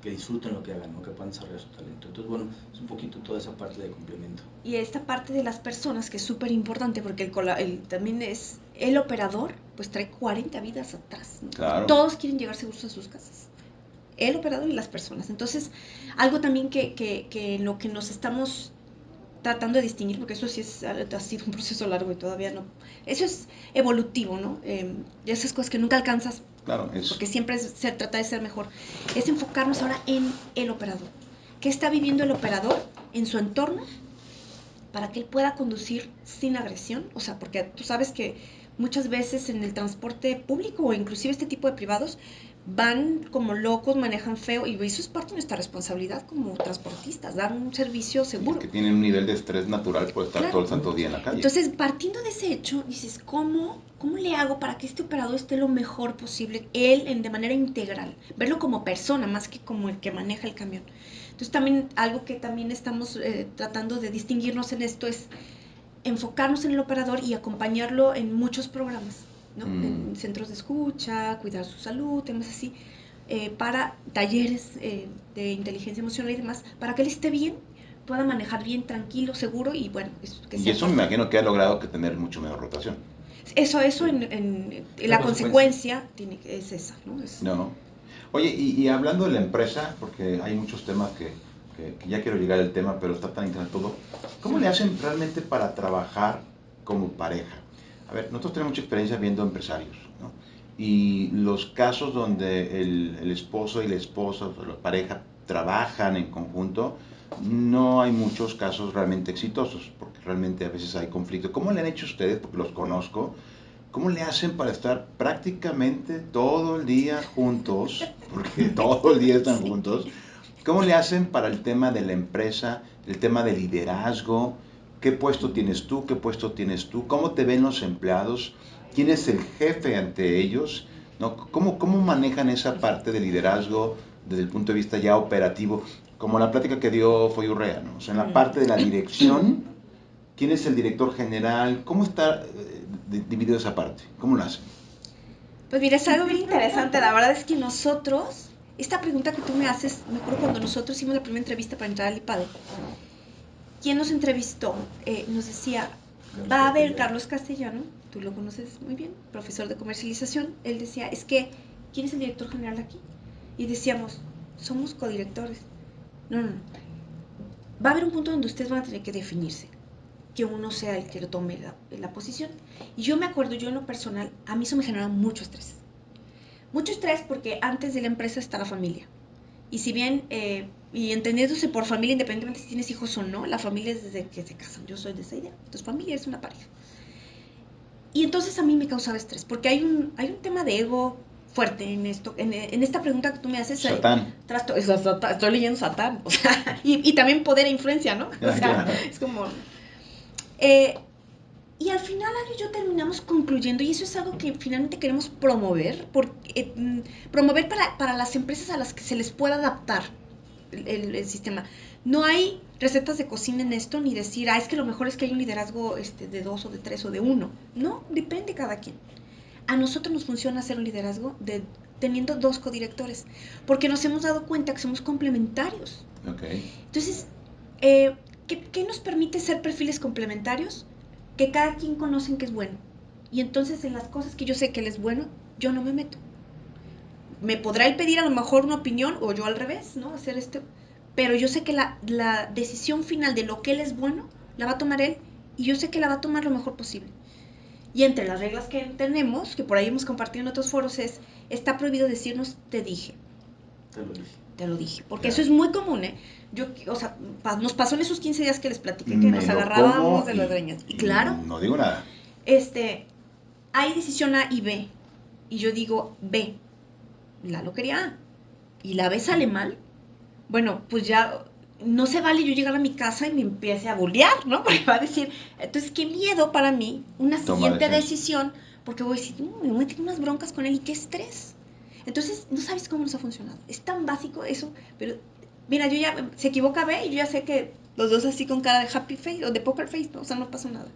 que disfruten lo que hagan, ¿no? Que puedan desarrollar su talento. Entonces, bueno, es un poquito toda esa parte de complemento. Y esta parte de las personas, que es súper importante, porque también es el operador, pues trae 40 vidas atrás, ¿no? Claro. Todos quieren llegar seguros a sus casas. El operador y las personas. Entonces, algo también que en lo que nos estamos tratando de distinguir, porque eso sí ha sido un proceso largo y todavía no. Eso es evolutivo, ¿no? De esas cosas que nunca alcanzas, Claro, porque siempre se trata de ser mejor. Es enfocarnos ahora en el operador. ¿Qué está viviendo el operador en su entorno para que él pueda conducir sin agresión? O sea, porque tú sabes que muchas veces en el transporte público o inclusive este tipo de privados van como locos, manejan feo, y eso es parte de nuestra responsabilidad como transportistas, dar un servicio seguro. Que tienen un nivel de estrés natural por estar Claro. todo el santo día en la calle. Entonces, partiendo de ese hecho, dices, ¿cómo le hago para que este operador esté lo mejor posible? Él de manera integral, verlo como persona más que como el que maneja el camión. Entonces, también algo que también estamos tratando de distinguirnos en esto es enfocarnos en el operador y acompañarlo en muchos programas, ¿no? En centros de escucha, cuidar su salud, temas así, para talleres de inteligencia emocional y demás, para que él esté bien, pueda manejar bien, tranquilo, seguro y bueno. Y eso me imagino que ha logrado que tener mucho menos rotación. Eso en la consecuencia es esa, ¿no? No. Oye, y hablando de la empresa, porque hay muchos temas que ya quiero llegar al tema, pero está tan interesante todo. ¿Cómo le hacen realmente para trabajar como pareja? A ver, nosotros tenemos mucha experiencia viendo empresarios, ¿no? Y los casos donde el esposo y la esposa, o la pareja, trabajan en conjunto, no hay muchos casos realmente exitosos, porque realmente a veces hay conflicto. ¿Cómo le han hecho ustedes? Porque los conozco. ¿Cómo le hacen para estar prácticamente todo el día juntos? Porque todo el día están juntos. ¿Cómo le hacen para el tema de la empresa, el tema de liderazgo? ¿Qué puesto tienes tú? ¿Qué puesto tienes tú? ¿Cómo te ven los empleados? ¿Quién es el jefe ante ellos? ¿No? ¿Cómo manejan esa parte de liderazgo desde el punto de vista ya operativo? Como la plática que dio Foyurrea, ¿no? O sea, en la parte de la dirección, ¿quién es el director general? ¿Cómo está dividido esa parte? ¿Cómo lo hacen? Pues mira, es algo bien interesante. La verdad es que nosotros, esta pregunta que tú me haces, me acuerdo cuando nosotros hicimos la primera entrevista para entrar al IPADE. ¿Quién nos entrevistó? Nos decía, va a haber Carlos Castellano, tú lo conoces muy bien, profesor de comercialización. Él decía, es que, ¿quién es el director general de aquí? Y decíamos, somos codirectores. No. Va a haber un punto donde ustedes van a tener que definirse, que uno sea el que lo tome la posición. Y yo me acuerdo, yo en lo personal, a mí eso me generaba mucho estrés. Mucho estrés porque antes de la empresa está la familia. Y si bien, y entendiéndose por familia, independientemente si tienes hijos o no, la familia es desde que se casan. Yo soy de esa idea. Entonces, familia es una pareja. Y entonces a mí me causaba estrés, porque hay un tema de ego fuerte en esto, en esta pregunta que tú me haces. Satán. Estoy leyendo Satán, o sea, y también poder e influencia, ¿no? O sea, es como... y al final Ari y yo terminamos concluyendo, y eso es algo que finalmente queremos promover, promover para las empresas a las que se les pueda adaptar el sistema. No hay recetas de cocina en esto, ni decir, es que lo mejor es que hay un liderazgo de 2 o de 3 o de 1. No, depende cada quien. A nosotros nos funciona hacer un liderazgo teniendo 2 codirectores, porque nos hemos dado cuenta que somos complementarios. Okay. Entonces, ¿qué nos permite ser perfiles complementarios? Que cada quien conocen que es bueno. Y entonces en las cosas que yo sé que él es bueno, yo no me meto. Me podrá él pedir a lo mejor una opinión, o yo al revés, ¿no? Hacer pero yo sé que la decisión final de lo que él es bueno, la va a tomar él, y yo sé que la va a tomar lo mejor posible. Y entre las reglas que tenemos, que por ahí hemos compartido en otros foros, está prohibido decirnos, te dije. Te lo dije. Porque claro, eso es muy común, ¿eh? Nos pasó en esos 15 días que les platiqué, que nos agarrábamos de las greñas. Y claro. No digo nada. Hay decisión A y B. Y yo digo B. Lalo quería A. Y la B sale mal. Bueno, pues ya no se vale yo llegar a mi casa y me empiece a bullear, ¿no? Porque va a decir, entonces qué miedo para mí una siguiente decisión, porque voy a decir, me voy a tener unas broncas con él y qué estrés. Entonces, no sabes cómo nos ha funcionado. Es tan básico eso, pero mira, yo ya, se equivoca B y yo ya sé que los dos así con cara de happy face o de poker face, ¿no? O sea, no pasa nada.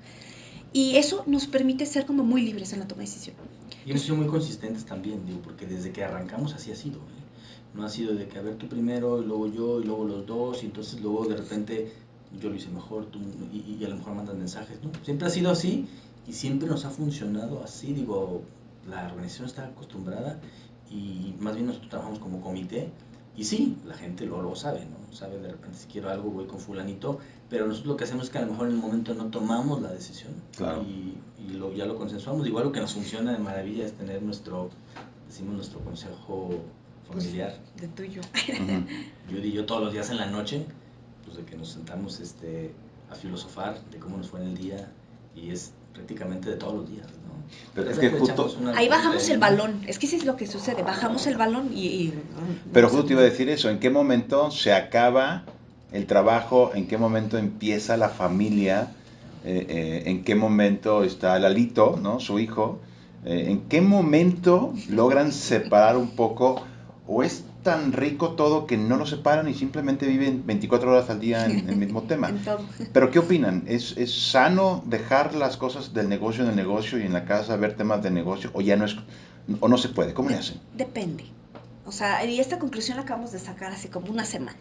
Y eso nos permite ser como muy libres en la toma de decisión. Y hemos sido muy consistentes también, digo, porque desde que arrancamos así ha sido, ¿eh? No ha sido de que a ver tú primero, y luego yo, y luego los dos, y entonces luego de repente yo lo hice mejor, tú, y a lo mejor mandas mensajes, ¿no? Siempre ha sido así y siempre nos ha funcionado así, digo, la organización está acostumbrada y más bien nosotros trabajamos como comité y sí, la gente luego sabe, ¿no? Sabe de repente si quiero algo voy con fulanito, pero nosotros lo que hacemos es que a lo mejor en el momento no tomamos la decisión, claro. y ya lo consensuamos. Igual lo que nos funciona de maravilla es tener decimos nuestro consejo familiar. Pues, de tuyo. Judy y yo todos los días en la noche, pues de que nos sentamos a filosofar de cómo nos fue en el día y es prácticamente de todos los días, ¿no? Pero es que justo... Ahí bajamos el balón, es que eso es lo que sucede, bajamos el balón Pero justo te iba a decir eso, ¿en qué momento se acaba el trabajo? ¿En qué momento empieza la familia? ¿En qué momento está Lalito, ¿no? Su hijo? ¿En qué momento logran separar un poco? ¿O es tan rico todo que no lo separan y simplemente viven 24 horas al día en el mismo tema? En todo. ¿Pero qué opinan? ¿Es sano dejar las cosas del negocio en el negocio y en la casa ver temas de negocio? ¿O ya no es, o no se puede? ¿Cómo le hacen? Depende. O sea, y esta conclusión la acabamos de sacar hace como una semana.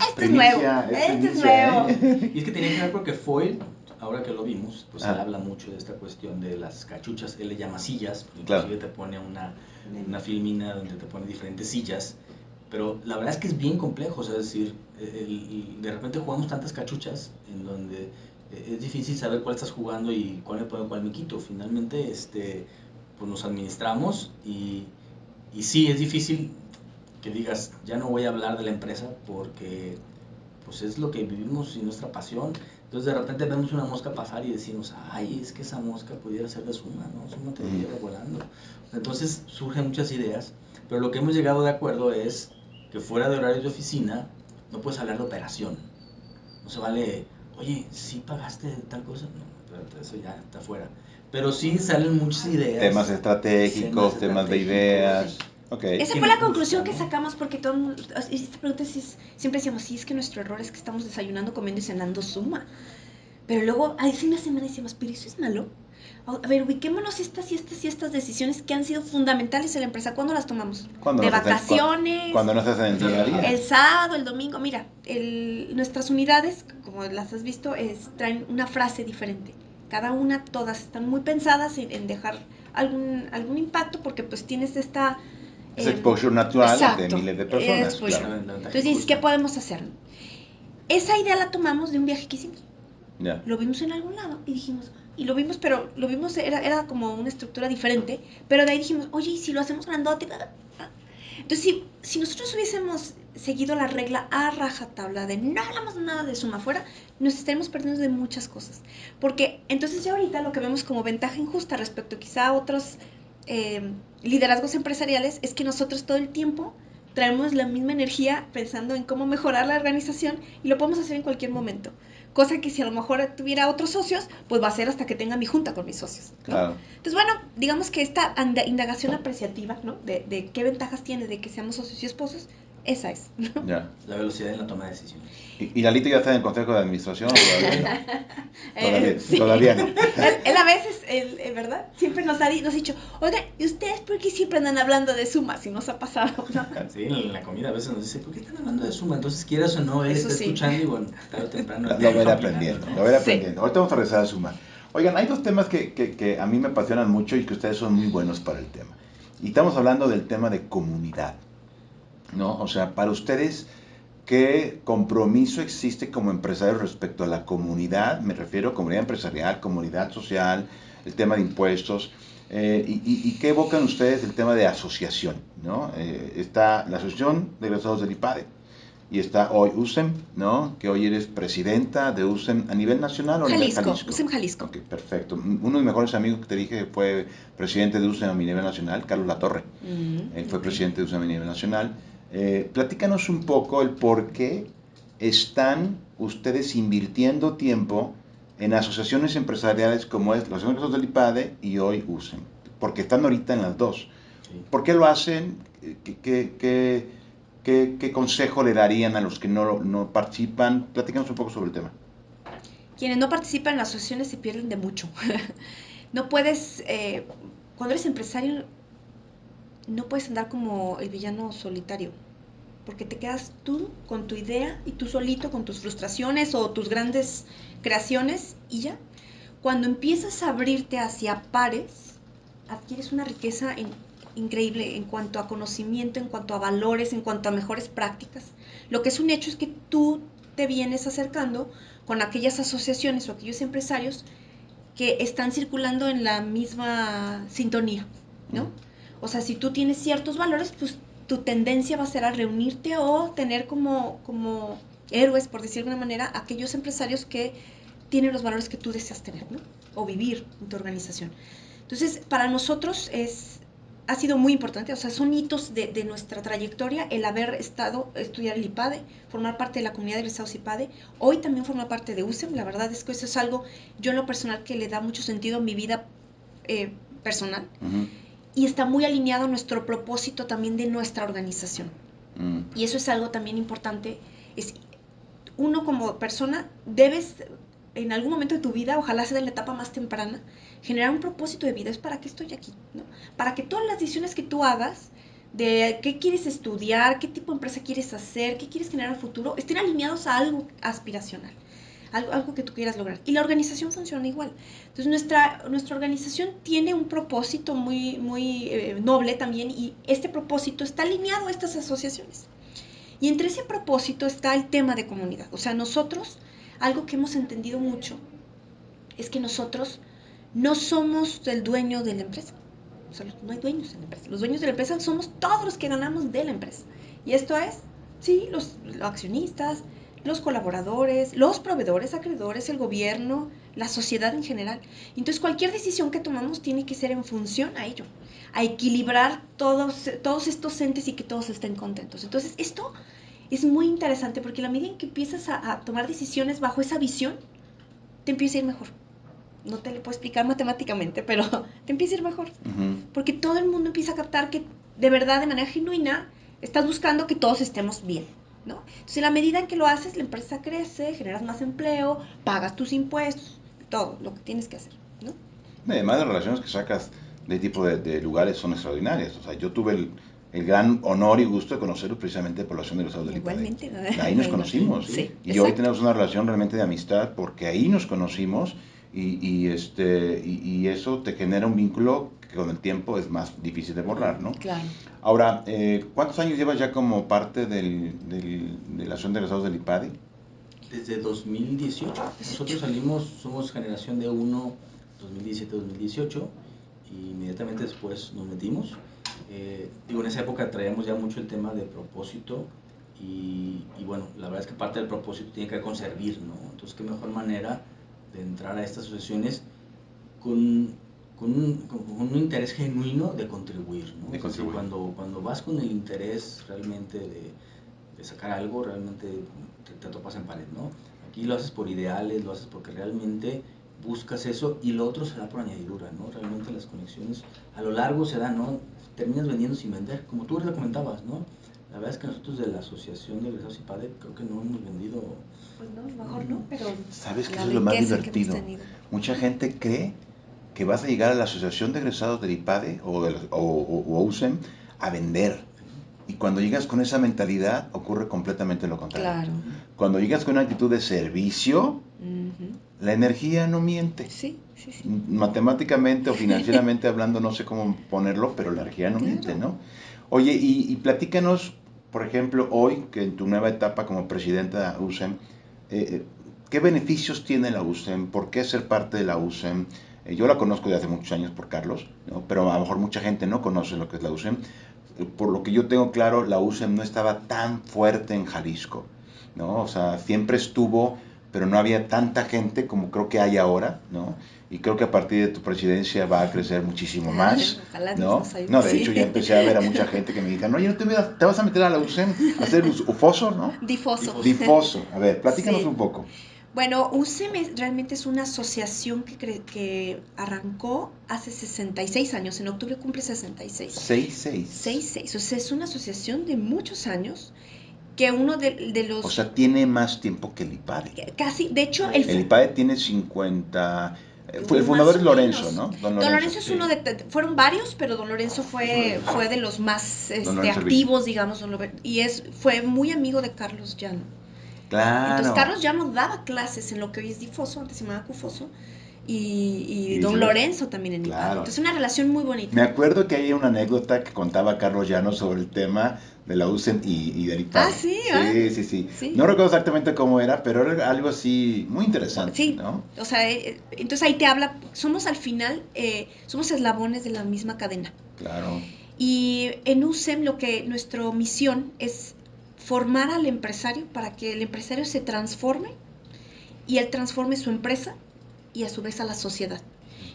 Este es nuevo. Y es que tenía que ver porque Foyle, ahora que lo vimos, pues él habla mucho de esta cuestión de las cachuchas, él le llama sillas, inclusive te pone una filmina donde te pone diferentes sillas, pero la verdad es que es bien complejo, o sea, es decir, de repente jugamos tantas cachuchas en donde es difícil saber cuál estás jugando y cuál me pongo, cuál me quito. Finalmente, pues nos administramos y sí, es difícil que digas, ya no voy a hablar de la empresa porque pues es lo que vivimos y nuestra pasión. Entonces de repente vemos una mosca pasar y decimos, ay, es que esa mosca pudiera ser de Suma, ¿no? Suma te lleva volando. Entonces surgen muchas ideas, pero lo que hemos llegado de acuerdo es que fuera de horarios de oficina no puedes hablar de operación. No se vale, oye, ¿sí pagaste tal cosa? No, pero eso ya está fuera. Pero sí salen muchas ideas. Temas estratégicos, temas de ideas. Okay. Esa fue la conclusión que sacamos porque todo esta pregunta siempre decíamos, sí, es que nuestro error es que estamos desayunando, comiendo y cenando Suma. Pero luego, hace una semana decíamos, ¿pero eso es malo? A ver, ubiquémonos estas decisiones que han sido fundamentales en la empresa. ¿Cuándo las tomamos? De vacaciones. Cuando no estás en el día a día. El sábado, el domingo. Mira, nuestras unidades, como las has visto, traen una frase diferente. Cada una, todas están muy pensadas en dejar algún impacto porque pues tienes esta... Es exposure natural de miles de personas. Claro. Entonces dices, ¿qué podemos hacer? Esa idea la tomamos de un viaje que hicimos. Yeah. Lo vimos en algún lado y dijimos, pero lo vimos, era como una estructura diferente, pero de ahí dijimos, oye, ¿y si lo hacemos grandote? Entonces, si nosotros hubiésemos seguido la regla a rajatabla de no hablamos nada de Suma afuera, nos estaremos perdiendo de muchas cosas. Porque entonces ya ahorita lo que vemos como ventaja injusta respecto quizá a otros liderazgos empresariales es que nosotros todo el tiempo traemos la misma energía pensando en cómo mejorar la organización y lo podemos hacer en cualquier momento. Cosa que si a lo mejor tuviera otros socios, pues va a ser hasta que tenga mi junta con mis socios, ¿no? Claro. Entonces, bueno, digamos que esta indagación apreciativa, ¿no? De qué ventajas tiene de que seamos socios y esposos, esa es, ¿no? Ya. La velocidad en la toma de decisiones. ¿Y Lalito ya está en el consejo de administración? Todavía, Sí. todavía no. Él a veces, ¿verdad? Siempre nos ha dicho, oigan, ¿y ustedes por qué siempre andan hablando de Suma? Si nos ha pasado, ¿no? Sí, en la comida a veces nos dice, ¿por qué están hablando de Suma? Entonces, quieras o no, él está escuchando y bueno, tarde o temprano. Lo voy a ir aprendiendo, ¿no? Ahorita vamos a regresar a Suma. Oigan, hay dos temas que a mí me apasionan mucho y que ustedes son muy buenos para el tema. Y estamos hablando del tema de comunidad, ¿no? O sea, para ustedes, ¿qué compromiso existe como empresarios respecto a la comunidad? Me refiero a comunidad empresarial, comunidad social, el tema de impuestos. ¿Y qué evocan ustedes del tema de asociación, ¿no? Está la Asociación de Egresados del IPADE y está hoy USEM, ¿no? Que hoy eres presidenta de USEM a nivel nacional o a nivel Jalisco. USEM Jalisco. Ok, perfecto. Uno de mis mejores amigos que te dije fue presidente de USEM a nivel nacional, Carlos Latorre. Fue presidente de USEM a nivel nacional. Platícanos un poco el por qué están ustedes invirtiendo tiempo en asociaciones empresariales como es la Asociación de Egresados del IPADE y hoy USEM, porque están ahorita en las dos. Sí. ¿Por qué lo hacen? ¿Qué consejo le darían a los que no participan? Platícanos un poco sobre el tema. Quienes no participan en las asociaciones se pierden de mucho. No puedes, cuando eres empresario, no puedes andar como el villano solitario, porque te quedas tú con tu idea y tú solito con tus frustraciones o tus grandes creaciones y ya. Cuando empiezas a abrirte hacia pares, adquieres una riqueza increíble en cuanto a conocimiento, en cuanto a valores, en cuanto a mejores prácticas. Lo que es un hecho es que tú te vienes acercando con aquellas asociaciones o aquellos empresarios que están circulando en la misma sintonía, ¿no? O sea, si tú tienes ciertos valores, pues tu tendencia va a ser a reunirte o tener como héroes, por decir de alguna manera, aquellos empresarios que tienen los valores que tú deseas tener, ¿no? O vivir en tu organización. Entonces, para nosotros ha sido muy importante, o sea, son hitos de nuestra trayectoria el haber estudiar el IPADE, formar parte de la comunidad de egresados IPADE, hoy también forma parte de USEM, la verdad es que eso es algo, yo en lo personal, que le da mucho sentido a mi vida personal, y está muy alineado a nuestro propósito también de nuestra organización. Y eso es algo también importante, es uno como persona debes en algún momento de tu vida, ojalá sea en la etapa más temprana, generar un propósito de vida. Es para qué estoy aquí, ¿no? Para que todas las decisiones que tú hagas de qué quieres estudiar, qué tipo de empresa quieres hacer, qué quieres generar al futuro, estén alineados a algo aspiracional, algo que tú quieras lograr. Y la organización funciona igual. Entonces nuestra organización tiene un propósito muy noble también, y este propósito está alineado a estas asociaciones. Y entre ese propósito está el tema de comunidad. O sea, nosotros, algo que hemos entendido mucho, es que nosotros no somos el dueño de la empresa. O sea, no hay dueños en la empresa. Los dueños de la empresa somos todos los que ganamos de la empresa. Y esto es, sí, los accionistas, los colaboradores, los proveedores, acreedores, el gobierno, la sociedad en general. Entonces, cualquier decisión que tomamos tiene que ser en función a ello, a equilibrar todos estos entes y que todos estén contentos. Entonces, esto es muy interesante porque a la medida en que empiezas a tomar decisiones bajo esa visión, te empieza a ir mejor. No te lo puedo explicar matemáticamente, pero te empieza a ir mejor. Porque todo el mundo empieza a captar que de verdad, de manera genuina, estás buscando que todos estemos bien, ¿no? Entonces, en la medida en que lo haces, la empresa crece, generas más empleo, pagas tus impuestos, todo lo que tienes que hacer, ¿no? Además, las relaciones que sacas de tipo de lugares son extraordinarias. O sea, yo tuve el gran honor y gusto de conocer precisamente población de los Estados del IPADE. Igualmente. Ahí nos conocimos. Sí, Y exacto. hoy tenemos una relación realmente de amistad porque ahí nos conocimos y eso te genera un vínculo que con el tiempo es más difícil de borrar, ¿no? Claro. Ahora, ¿cuántos años llevas ya como parte de la Asociación de Egresados del IPADE? Desde 2018. Nosotros somos generación de 1, 2017-2018, y inmediatamente después nos metimos. En esa época traíamos ya mucho el tema de propósito, y bueno, la verdad es que parte del propósito tiene que ver con servir, ¿no? Entonces, qué mejor manera de entrar a estas asociaciones con un interés genuino de contribuir, ¿no? De contribuir. Cuando vas con el interés realmente de sacar algo, realmente te topas en pared, ¿no? Aquí lo haces por ideales, lo haces porque realmente buscas eso, y lo otro se da por añadidura, ¿no? Realmente las conexiones a lo largo se dan, ¿no? Terminas vendiendo sin vender, como tú ahorita comentabas, ¿no? La verdad es que nosotros de la Asociación de Egresados IPADE creo que no hemos vendido. Pues no, mejor no, pero ¿Sabes qué la es lo más riqueza que hemos divertido? tenido. Mucha gente cree que vas a llegar a la Asociación de Egresados del IPADE o USEM a vender. Y cuando llegas con esa mentalidad, ocurre completamente lo contrario. Claro. Cuando llegas con una actitud de servicio, la energía no miente. Sí, sí, sí. Matemáticamente o financieramente hablando, no sé cómo ponerlo, pero la energía no miente, ¿no? Oye, y platícanos, por ejemplo, hoy, que en tu nueva etapa como presidenta de USEM, ¿qué beneficios tiene la USEM? ¿Por qué ser parte de la USEM? Yo la conozco de hace muchos años por Carlos, ¿no? Pero a lo mejor mucha gente no conoce lo que es la USEM. Por lo que yo tengo claro, la USEM no estaba tan fuerte en Jalisco, ¿no? O sea, siempre estuvo, pero no había tanta gente como creo que hay ahora, ¿no? Y creo que a partir de tu presidencia va a crecer muchísimo más, Ojalá ¿no? nos ayude, No, de sí. hecho ya empecé a ver a mucha gente que me dijeron, oye, ¿no te vas a meter a la USEM a hacer ufoso, ¿no? Difoso. Difoso. A ver, platícanos Sí. un poco. Bueno, UCEM realmente es una asociación que arrancó hace 66 años. En octubre cumple 66. 66. O sea, es una asociación de muchos años que uno de los... O sea, tiene más tiempo que el IPADE. Casi, de hecho... El IPADE tiene 50... el fundador es Lorenzo, ¿no? Don Lorenzo es uno fueron varios, pero Don Lorenzo fue de los más activos, digamos, fue muy amigo de Carlos Llano. Claro. Entonces Carlos Llano daba clases en lo que hoy es Difoso, antes se llamaba Cufoso, y Don Lorenzo también en IPADE. Entonces una relación muy bonita. Me acuerdo que hay una anécdota que contaba Carlos Llano sobre el tema de la UCEM y del IPADE. Sí. No recuerdo exactamente cómo era, pero era algo así muy interesante. Sí, ¿no? O sea, entonces ahí te habla, somos al final, somos eslabones de la misma cadena. Claro. Y en UCEM nuestra misión es formar al empresario para que el empresario se transforme y él transforme su empresa y a su vez a la sociedad.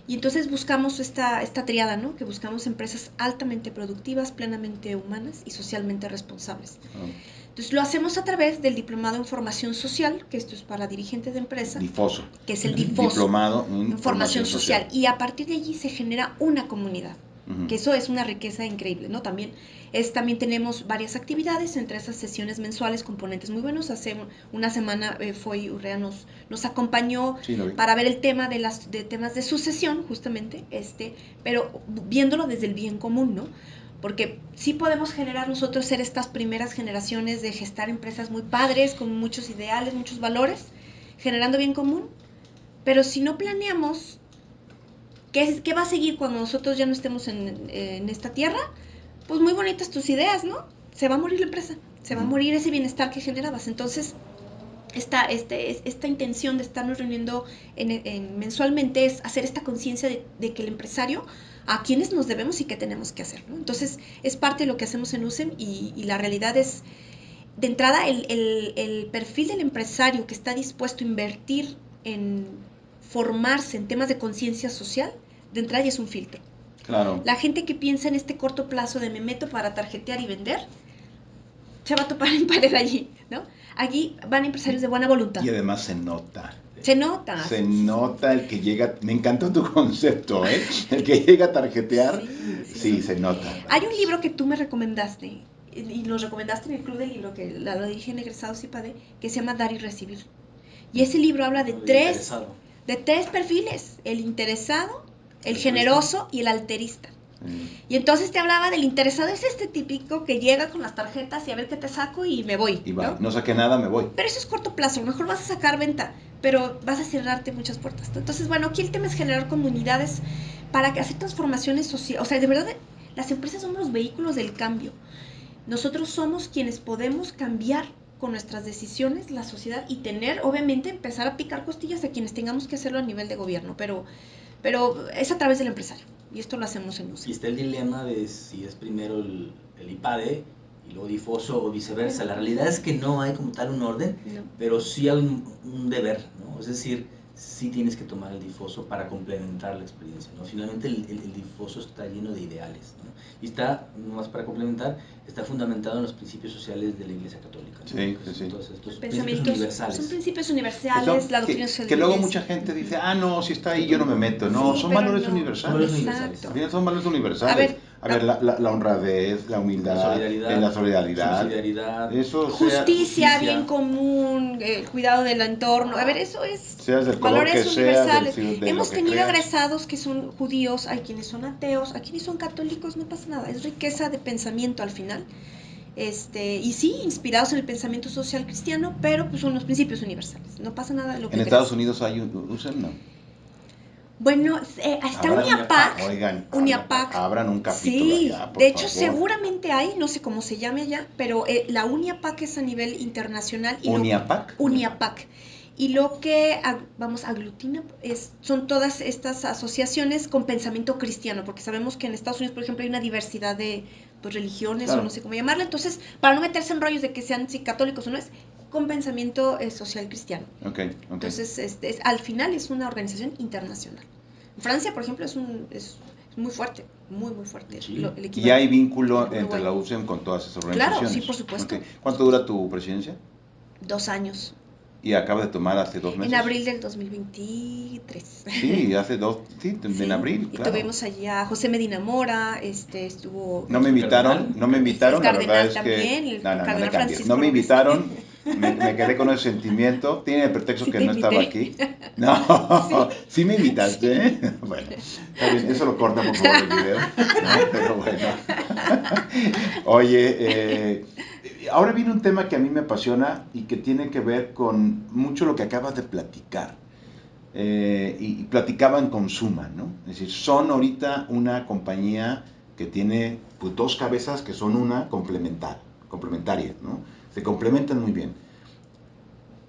Y entonces buscamos esta triada, ¿no? Que buscamos empresas altamente productivas, plenamente humanas y socialmente responsables. Entonces lo hacemos a través del Diplomado en Formación Social, que esto es para dirigentes de empresa. Difoso. Que es el Difoso. Diplomado en Formación Social. Y a partir de allí se genera una comunidad. Que eso es una riqueza increíble, ¿no? También tenemos varias actividades, entre esas sesiones mensuales con ponentes muy buenos. Hace una semana Urrea nos acompañó para ver el tema de temas de sucesión, justamente, pero viéndolo desde el bien común, ¿no? Porque sí podemos generar nosotros ser estas primeras generaciones de gestar empresas muy padres, con muchos ideales, muchos valores, generando bien común, pero si no planeamos ¿qué va a seguir cuando nosotros ya no estemos en esta tierra? Pues muy bonitas tus ideas, ¿no? Se va a morir la empresa, se va a morir ese bienestar que generabas. Entonces, esta intención de estarnos reuniendo mensualmente es hacer esta conciencia de que el empresario, a quienes nos debemos y qué tenemos que hacer, ¿no? Entonces, es parte de lo que hacemos en UCEM y la realidad es, de entrada, el perfil del empresario que está dispuesto a invertir en formarse en temas de conciencia social, de entrada ya es un filtro. Claro. La gente que piensa en este corto plazo de me meto para tarjetear y vender, se va a topar en pared allí, ¿no? Allí van empresarios de buena voluntad. Y además se nota. Se nota. Se nota el que llega, me encantó tu concepto, ¿eh? El que llega a tarjetear, sí, se nota. Hay un libro que tú me recomendaste, y nos recomendaste en el club del libro, que lo dije en Egresados IPADE, que se llama Dar y Recibir. Y ese libro habla de tres perfiles: el interesado, el generoso y el alterista. Y entonces te hablaba del interesado, es este típico que llega con las tarjetas y a ver qué te saco y me voy. Y va, no saqué nada, me voy. Pero eso es corto plazo, a lo mejor vas a sacar venta, pero vas a cerrarte muchas puertas, ¿no? Entonces, bueno, aquí el tema es generar comunidades para hacer transformaciones sociales. O sea, de verdad, las empresas somos los vehículos del cambio. Nosotros somos quienes podemos cambiar con nuestras decisiones la sociedad y obviamente, empezar a picar costillas a quienes tengamos que hacerlo a nivel de gobierno, pero es a través del empresario, y esto lo hacemos en UCEM. Y está el dilema de si es primero el IPADE y luego Difoso o viceversa. La realidad es que no hay como tal un orden, pero sí hay un deber, ¿no? Es decir, sí tienes que tomar el Difoso para complementar la experiencia, ¿no? Finalmente el Difoso está lleno de ideales, ¿no? Y está, nomás para complementar, está fundamentado en los principios sociales de la Iglesia Católica, ¿no? Sí. Entonces, estos principios universales. Son principios universales, la doctrina social. Que luego mucha gente dice, no, si está ahí yo no me meto. No, son valores universales. Exacto. Son valores universales. A ver, la honradez, la humildad, la solidaridad, eso, justicia, bien común, cuidado del entorno. A ver, eso es seas del valores color que universales. Seas, de Hemos tenido creas. egresados que son judíos, hay quienes son ateos, hay quienes son católicos, no pasa nada. Es riqueza de pensamiento al final. Y sí, inspirados en el pensamiento social cristiano, pero pues son los principios universales. No pasa nada de lo que ¿En Estados Unidos hay UCEM, no? Bueno, está UNIAPAC. Oigan, UNIAPAC. Abran un capítulo allá, por de hecho, favor. seguramente hay, no sé cómo se llame allá, pero la UNIAPAC es a nivel internacional. ¿UNIAPAC? UNIAPAC. Y lo que, aglutina son todas estas asociaciones con pensamiento cristiano, porque sabemos que en Estados Unidos, por ejemplo, hay una diversidad de religiones, claro, o no sé cómo llamarla. Entonces, para no meterse en rollos de que sean católicos o no, es con pensamiento social cristiano. Okay. Entonces, al final es una organización internacional. En Francia, por ejemplo, es muy fuerte, muy fuerte. ¿Y hay vínculo entre la UCEM con todas esas organizaciones? Claro, sí, por supuesto. ¿Cuánto dura tu presidencia? 2 años. ¿Y acaba de tomar hace 2 meses? En abril del 2023. Sí, Sí, en abril, y claro. tuvimos allá a José Medina Mora, estuvo No me invitaron, el la verdad cardenal es también, que... el No me cardenal cambies. Francisco No me Robles. invitaron, me quedé con ese sentimiento. Tiene el pretexto Sí que te no estaba invité. aquí. No, Sí. sí me invitaste, ¿eh? Bueno, está bien, eso lo corta por favor el video, ¿no? Pero bueno. Oye, ahora viene un tema que a mí me apasiona y que tiene que ver con mucho lo que acabas de platicar. Y platicaban con Suma, ¿no? Es decir, son ahorita una compañía que tiene pues, 2 cabezas que son una complementaria, ¿no? Se complementan muy bien.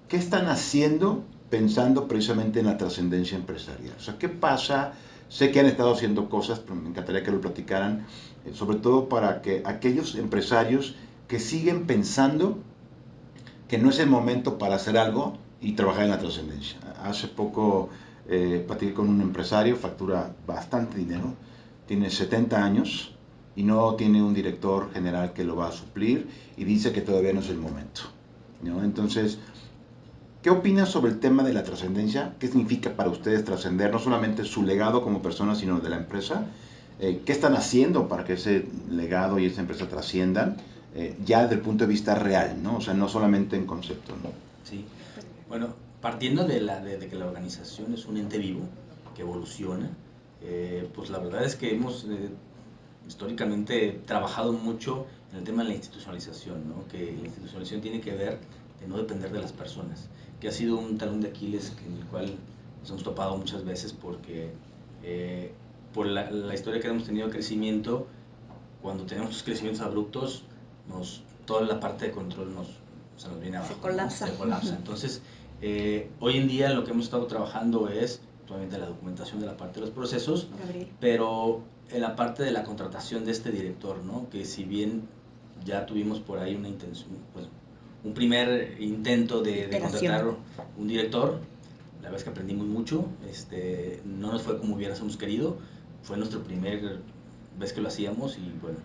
¿Qué están haciendo pensando precisamente en la trascendencia empresarial? O sea, ¿qué pasa? Sé que han estado haciendo cosas, pero me encantaría que lo platicaran, sobre todo para que aquellos empresarios que siguen pensando que no es el momento para hacer algo y trabajar en la trascendencia. Hace poco platiqué con un empresario, factura bastante dinero, tiene 70 años y no tiene un director general que lo va a suplir y dice que todavía no es el momento, ¿no? Entonces, ¿qué opinan sobre el tema de la trascendencia? ¿Qué significa para ustedes trascender no solamente su legado como persona, sino de la empresa? ¿Qué están haciendo para que ese legado y esa empresa trasciendan? Ya desde el punto de vista real, ¿no? O sea, no solamente en concepto, ¿no? Sí, bueno, partiendo de que la organización es un ente vivo que evoluciona, pues la verdad es que hemos históricamente trabajado mucho en el tema de la institucionalización, ¿no? Que la institucionalización tiene que ver de no depender de las personas, que ha sido un talón de Aquiles en el cual nos hemos topado muchas veces porque por la historia que hemos tenido de crecimiento, cuando tenemos crecimientos abruptos, toda la parte de control se nos viene abajo, Se colapsa. ¿no? Se colapsa. Entonces, hoy en día lo que hemos estado trabajando es actualmente la documentación de la parte de los procesos, Gabriel. pero en la parte de la contratación de este director, ¿no? Que si bien ya tuvimos por ahí una intención, pues, un primer intento de contratar un director, la verdad es que aprendimos mucho, no nos fue como hubiéramos querido, fue nuestro primer vez que lo hacíamos y bueno,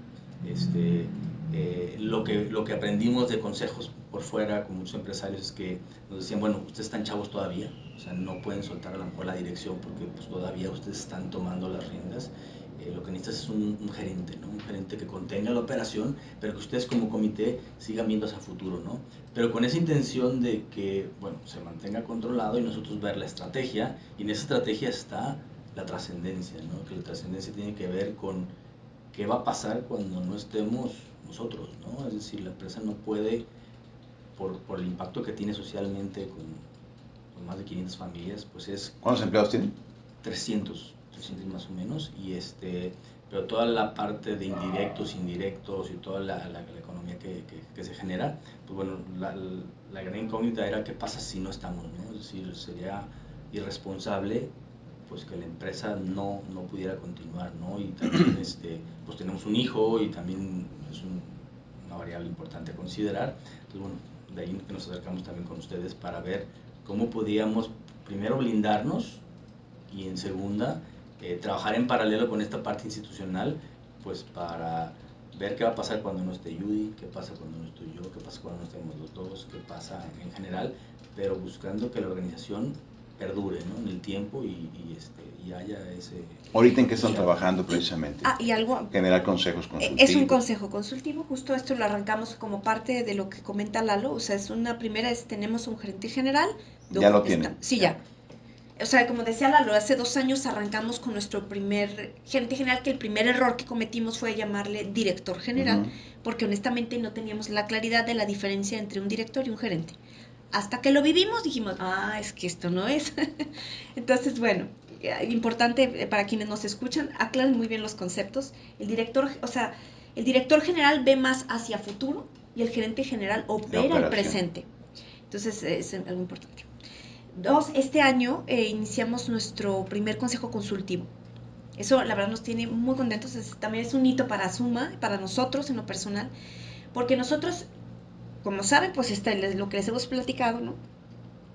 lo que aprendimos de consejos por fuera con muchos empresarios es que nos decían, bueno, ustedes están chavos todavía, o sea, no pueden soltar a lo mejor la dirección porque pues todavía ustedes están tomando las riendas. Lo que necesitas es un gerente, ¿no? Un gerente que contenga la operación, pero que ustedes como comité sigan viendo hacia futuro, ¿no? Pero con esa intención de que, bueno, se mantenga controlado y nosotros ver la estrategia, y en esa estrategia está la trascendencia, ¿no? Que la trascendencia tiene que ver con qué va a pasar cuando no estemos nosotros, ¿no? Es decir, la empresa no puede, por el impacto que tiene socialmente con más de 500 familias, pues es... ¿Cuántos empleados tienen? 300 más o menos, pero toda la parte de indirectos y toda la economía que se genera, pues bueno, la gran incógnita era qué pasa si no estamos, ¿no? Es decir, sería irresponsable pues que la empresa no pudiera continuar, ¿no? Y también pues tenemos un hijo y también es una variable importante a considerar. Entonces, bueno, de ahí que nos acercamos también con ustedes para ver cómo podíamos primero blindarnos y en segunda, trabajar en paralelo con esta parte institucional, pues para ver qué va a pasar cuando no esté Judy, qué pasa cuando no estoy yo, qué pasa cuando no estemos los dos, qué pasa en general, pero buscando que la organización perdure, ¿no? En el tiempo y haya ese... ¿Ahorita en qué están trabajando precisamente? Y algo... Generar consejos consultivos. Es un consejo consultivo, justo esto lo arrancamos como parte de lo que comenta Lalo, o sea, tenemos un gerente general. Ya lo tienen. Sí, ya. O sea, como decía Lalo, hace 2 años arrancamos con nuestro primer gerente general, que el primer error que cometimos fue llamarle director general, porque honestamente no teníamos la claridad de la diferencia entre un director y un gerente. Hasta que lo vivimos dijimos, es que esto no es. Entonces, bueno, importante para quienes nos escuchan, aclaren muy bien los conceptos. El director general ve más hacia futuro y el gerente general opera el presente. Entonces, es algo importante. 2, este año iniciamos nuestro primer consejo consultivo. Eso la verdad nos tiene muy contentos, también es un hito para Suma, para nosotros en lo personal, porque nosotros, como saben, pues lo que les hemos platicado, ¿no?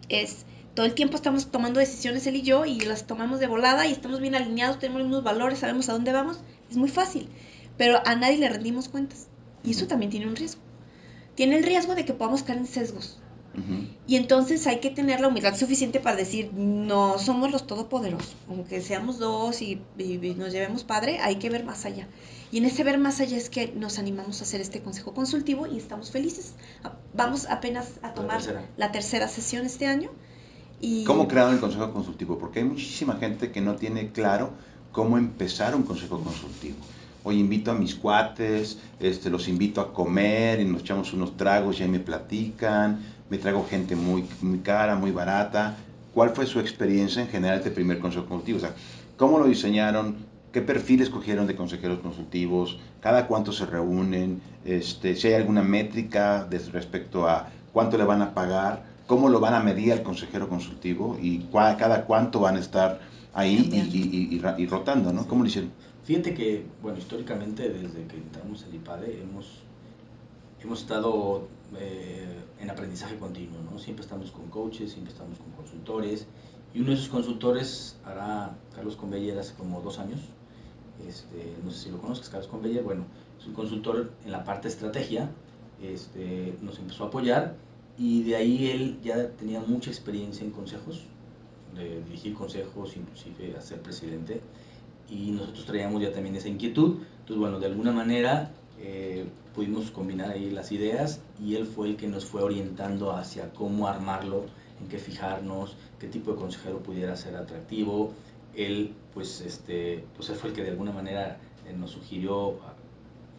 Es todo el tiempo estamos tomando decisiones él y yo y las tomamos de volada y estamos bien alineados, tenemos los mismos valores, sabemos a dónde vamos, es muy fácil, pero a nadie le rendimos cuentas y eso también tiene un riesgo. Tiene el riesgo de que podamos caer en sesgos. Y entonces hay que tener la humildad suficiente para decir, no somos los todopoderosos, aunque seamos dos y nos llevemos padre, hay que ver más allá. Y en ese ver más allá es que nos animamos a hacer este consejo consultivo y estamos felices. Vamos apenas a tomar la tercera sesión este año. Y ¿cómo crearon el consejo consultivo? Porque hay muchísima gente que no tiene claro cómo empezar un consejo consultivo. Hoy invito a mis cuates, los invito a comer y nos echamos unos tragos y ahí me platican, me traigo gente muy, muy cara, muy barata. ¿Cuál fue su experiencia en general este primer consejo consultivo? O sea, ¿cómo lo diseñaron? ¿Qué perfil escogieron de consejeros consultivos? ¿Cada cuánto se reúnen? Si hay alguna métrica respecto a cuánto le van a pagar, cómo lo van a medir al consejero consultivo y cada cuánto van a estar ahí y rotando, ¿no? ¿Cómo lo hicieron? Fíjate que, bueno, históricamente desde que entramos al IPADE hemos estado en aprendizaje continuo, ¿no? Siempre estamos con coaches, siempre estamos con consultores, y uno de esos consultores hará Carlos Conveyer hace como 2 años, no sé si lo conozcas, Carlos Conveyer, bueno, es un consultor en la parte de estrategia, nos empezó a apoyar, y de ahí él ya tenía mucha experiencia en consejos, de dirigir consejos, inclusive a ser presidente, y nosotros traíamos ya también esa inquietud. Entonces, bueno, de alguna manera pudimos combinar ahí las ideas, y él fue el que nos fue orientando hacia cómo armarlo, en qué fijarnos, qué tipo de consejero pudiera ser atractivo. Él, pues él fue el que de alguna manera nos sugirió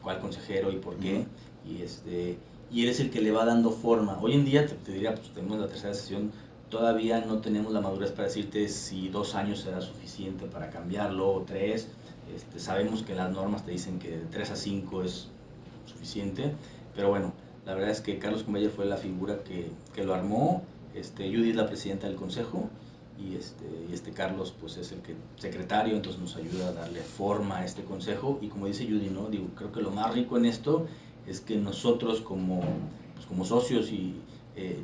cuál consejero y por qué, y él es el que le va dando forma. Hoy en día te diría, pues tenemos la tercera sesión, todavía no tenemos la madurez para decirte si 2 años será suficiente para cambiarlo o 3. Sabemos que las normas te dicen que de 3 a 5 es suficiente, pero bueno, la verdad es que Carlos Conveyer fue la figura que lo armó. Judy es la presidenta del consejo, y Carlos pues es el secretario, entonces nos ayuda a darle forma a este consejo. Y como dice Judy, ¿no? Digo, creo que lo más rico en esto es que nosotros como socios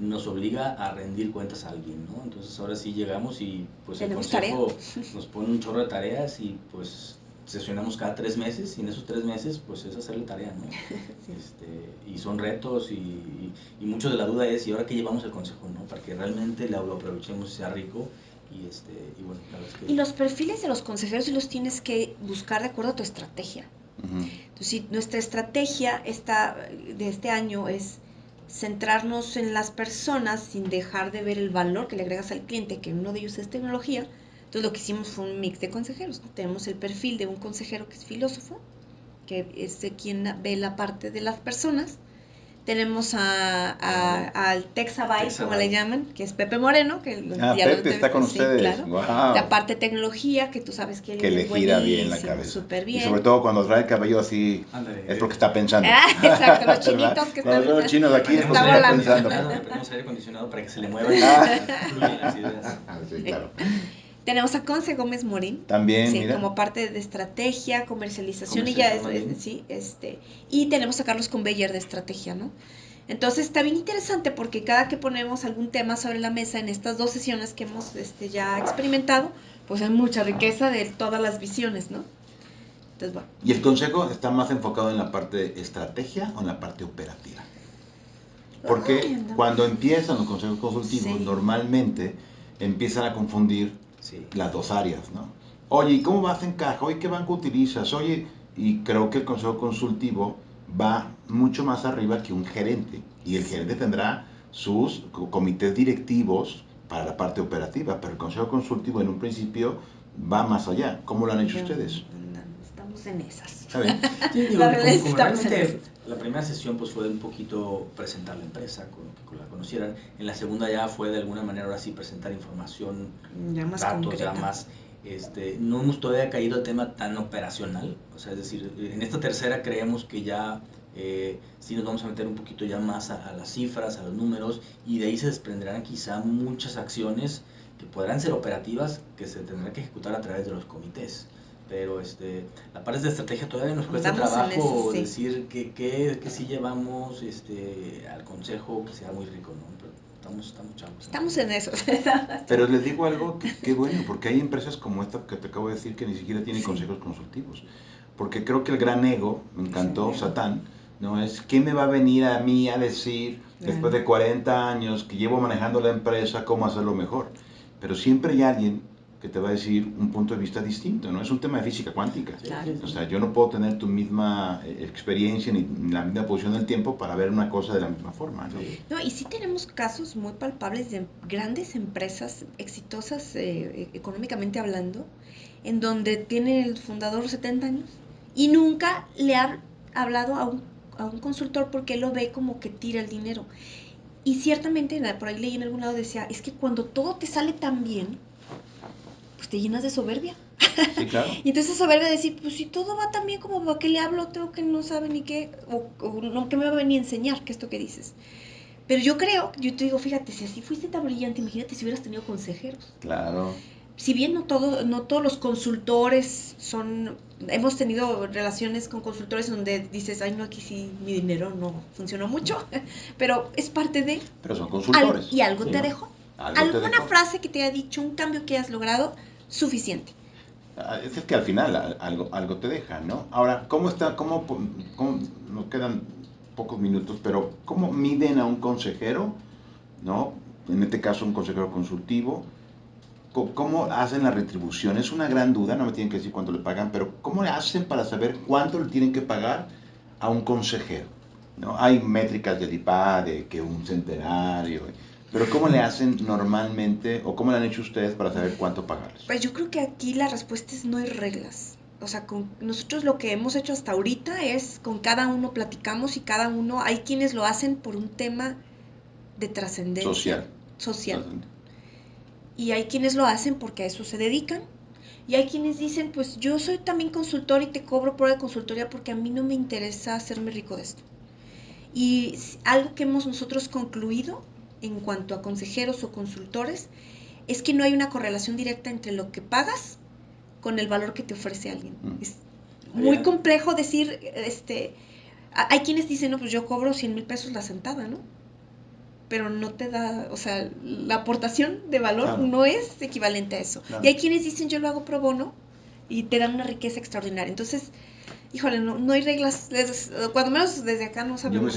nos obliga a rendir cuentas a alguien, ¿no? Entonces ahora sí llegamos y pues el consejo nos pone un chorro de tareas, y pues sesionamos cada 3 meses, y en esos 3 meses pues es hacer la tarea, ¿no? Sí. Y son retos, y mucho de la duda es, ¿y ahora qué llevamos el consejo, no? Para que realmente lo aprovechemos y sea rico. Y bueno, la verdad es que... Y los perfiles de los consejeros sí los tienes que buscar de acuerdo a tu estrategia. Entonces, si nuestra estrategia de este año es centrarnos en las personas sin dejar de ver el valor que le agregas al cliente, que uno de ellos es tecnología, entonces lo que hicimos fue un mix de consejeros. Tenemos el perfil de un consejero que es filósofo, que es quien ve la parte de las personas. Tenemos al Texabyte, como le llaman, que es Pepe Moreno, que Pepe está con ustedes. Claro. Wow. La parte de tecnología, que tú sabes que le gira bien la cabeza. Súper bien. Y sobre todo cuando trae el cabello así, es porque está pensando. Exacto, los chinitos que están... Los chinos aquí es porque está pensando. Le ponemos aire acondicionado para que se le muevan y fluyan las ideas. Sí, claro. Tenemos a Conce Gómez Morín. También, sí, mira. Como parte de estrategia, comercialización, y ya y tenemos a Carlos Conveyer de estrategia, ¿no? Entonces está bien interesante, porque cada que ponemos algún tema sobre la mesa en estas 2 sesiones que hemos ya experimentado, pues hay mucha riqueza de todas las visiones, ¿no? Entonces, bueno. ¿Y el consejo está más enfocado en la parte de estrategia o en la parte operativa? Porque cuando empiezan los consejos consultivos, normalmente empiezan a confundir las 2 áreas, ¿no? Oye, ¿y cómo vas en caja? Oye, ¿qué banco utilizas? Oye, y creo que el consejo consultivo va mucho más arriba que un gerente, y el gerente tendrá sus comités directivos para la parte operativa, pero el consejo consultivo en un principio va más allá. ¿Cómo lo han hecho ustedes? Estamos en esas. Sí, digo, como realmente la primera sesión pues fue un poquito presentar la empresa, que la conocieran. En la segunda ya fue de alguna manera ahora sí presentar información, ya más datos, concreta. ya más... no hemos todavía caído al tema tan operacional, o sea, es decir, en esta tercera creemos que ya sí nos vamos a meter un poquito ya más a las cifras, a los números, y de ahí se desprenderán quizá muchas acciones que podrán ser operativas, que se tendrán que ejecutar a través de los comités. Pero la parte de estrategia todavía nos cuesta trabajo decir que sí llevamos al consejo que sea muy rico, ¿no? Pero estamos chavos. Estamos en eso. Pero les digo algo, qué bueno, porque hay empresas como esta que te acabo de decir que ni siquiera tienen consejos consultivos. Porque creo que el gran ego, me encantó, Satán, No es qué me va a venir a mí a decir después de 40 años que llevo manejando la empresa cómo hacerlo mejor. Pero siempre hay alguien que te va a decir un punto de vista distinto, ¿no? Es un tema de física cuántica. Claro. O sea, yo no puedo tener tu misma experiencia ni la misma posición del tiempo para ver una cosa de la misma forma, ¿no? No, y sí tenemos casos muy palpables de grandes empresas exitosas económicamente hablando, en donde tiene el fundador 70 años y nunca le ha hablado a un consultor porque él lo ve como que tira el dinero. Y ciertamente, por ahí leí en algún lado, decía, es que cuando todo te sale tan bien, pues te llenas de soberbia. Sí, claro. Y entonces soberbia de decir, pues si todo va tan bien como para qué le hablo, tengo que no sabe ni qué, o no, ¿qué me va a venir a enseñar? ¿Qué es esto que dices? Pero yo creo, yo te digo, fíjate, si así fuiste tan brillante, imagínate si hubieras tenido consejeros. Claro. Si bien no todos los consultores son, hemos tenido relaciones con consultores donde dices, ay no, aquí sí mi dinero no funcionó mucho, pero es parte de... Pero son consultores. Y algo ¿sí, te no? dejó. Algo te Alguna dejó. frase que te haya dicho, un cambio que has logrado, suficiente. Es que al final algo te deja, ¿no? Ahora, ¿cómo nos quedan pocos minutos, pero cómo miden a un consejero, ¿no? En este caso un consejero consultivo, ¿cómo hacen la retribución? Es una gran duda, no me tienen que decir cuánto le pagan, pero ¿cómo le hacen para saber cuánto le tienen que pagar a un consejero? ¿No? Hay métricas del IPA, de que un centenario, pero ¿cómo le hacen normalmente o cómo le han hecho ustedes para saber cuánto pagarles? Pues yo creo que aquí la respuesta es no hay reglas. O sea, con nosotros lo que hemos hecho hasta ahorita es con cada uno platicamos y cada uno, hay quienes lo hacen por un tema de trascendencia social. Y hay quienes lo hacen porque a eso se dedican. Y hay quienes dicen, pues yo soy también consultor y te cobro por la consultoría porque a mí no me interesa hacerme rico de esto. Y algo que hemos nosotros concluido en cuanto a consejeros o consultores es que no hay una correlación directa entre lo que pagas con el valor que te ofrece alguien. Es muy complejo decir, hay quienes dicen, no, pues yo cobro 100,000 pesos la sentada, ¿no? Pero no te da, o sea, la aportación de valor Claro. no es equivalente a eso. Claro. Y hay quienes dicen, yo lo hago pro bono y te dan una riqueza extraordinaria. Entonces, híjole, no hay reglas, cuando menos desde acá no sabemos.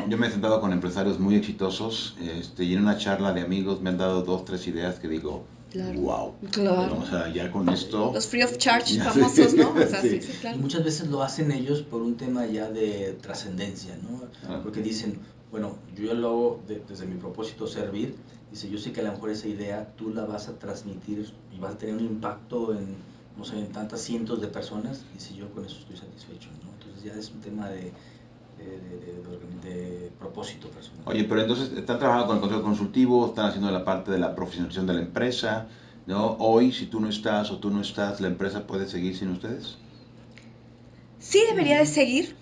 Yo me he sentado con empresarios muy exitosos y en una charla de amigos me han dado 2, 3 ideas que digo, Claro. wow. Claro. O sea, ya con esto... Los free of charge Ya famosos, sé. ¿no? O sea, Sí. sí, claro. Y muchas veces lo hacen ellos por un tema ya de trascendencia, ¿no? Porque dicen, bueno, yo ya lo hago desde mi propósito servir. Dice, yo sé que a lo mejor esa idea tú la vas a transmitir y vas a tener un impacto en, no sé, en tantas cientos de personas. Dice, yo con eso estoy satisfecho, ¿no? Entonces ya es un tema de propósito personal. Oye, pero entonces están trabajando con el consejo consultivo, están haciendo la parte de la profesionalización de la empresa, ¿no? Hoy, si tú no estás o tú no estás, ¿la empresa puede seguir sin ustedes? Sí debería de seguir.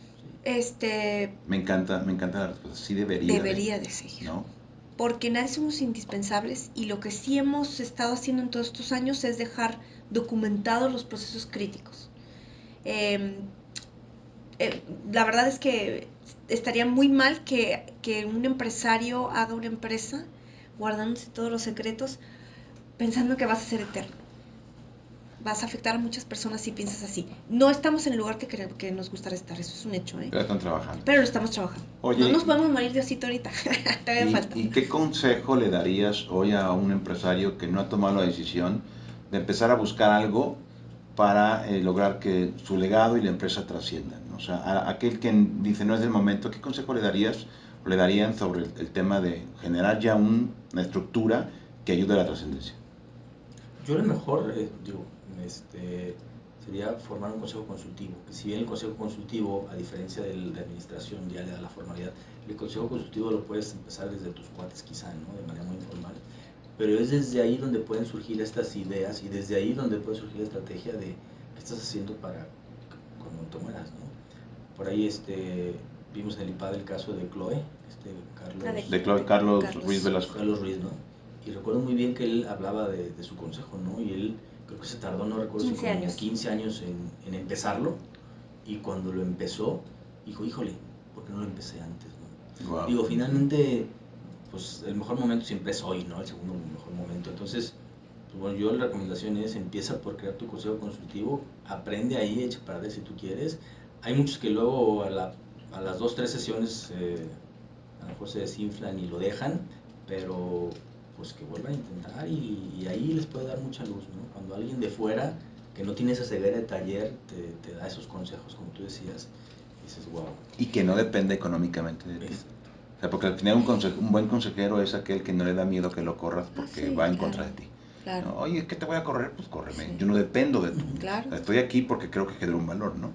Me encanta la respuesta, sí debería De seguir. ¿no? Porque nadie somos indispensables y lo que sí hemos estado haciendo en todos estos años es dejar documentados los procesos críticos. Eh, la verdad es que estaría muy mal que un empresario haga una empresa guardándose todos los secretos pensando que vas a ser eterno. Vas a afectar a muchas personas si piensas así. No estamos en el lugar que nos gustaría estar, eso es un hecho, ¿eh? Pero están trabajando. Pero lo estamos trabajando. Oye, no nos podemos morir de osito ahorita. Todavía falta. ¿Y qué consejo le darías hoy a un empresario que no ha tomado la decisión de empezar a buscar algo para lograr que su legado y la empresa trasciendan? O sea, a aquel que dice no es el momento, ¿qué consejo le darías o le darían sobre el tema de generar ya una estructura que ayude a la trascendencia? Yo lo mejor, sería formar un consejo consultivo, que si bien el consejo consultivo, a diferencia de administración, ya le da la formalidad, el consejo consultivo lo puedes empezar desde tus cuates quizá, ¿no? De manera muy informal, pero es desde ahí donde pueden surgir estas ideas y desde ahí donde puede surgir la estrategia de qué estás haciendo para cuando te mueras, ¿no? Por ahí vimos en el IPAD el caso de Chloe, Carlos Ruiz Velasco. Carlos Ruiz, ¿no? Y recuerdo muy bien que él hablaba de su consejo, ¿no? Y él creo que se tardó, no recuerdo si como 15 años en empezarlo, y cuando lo empezó, dijo, híjole, ¿por qué no lo empecé antes, no? Wow. Digo, finalmente, pues el mejor momento siempre es hoy, ¿no? El segundo mejor momento. Entonces, pues bueno, yo la recomendación es, empieza por crear tu consejo consultivo, aprende ahí, echa para ver si tú quieres. Hay muchos que luego a la a las 2, 3 sesiones a lo mejor se desinflan y lo dejan, pero pues que vuelvan a intentar y ahí les puede dar mucha luz, ¿no? Cuando alguien de fuera que no tiene esa ceguera de taller te da esos consejos, como tú decías, dices, wow. Y que no depende económicamente de ti. O sea, porque al final un buen consejero es aquel que no le da miedo que lo corras porque sí, va en claro, contra de ti. Claro. ¿No? Oye, es que te voy a correr, pues córreme. Sí. Yo no dependo de tú. Claro. O sea, estoy aquí porque creo que genera un valor, ¿no?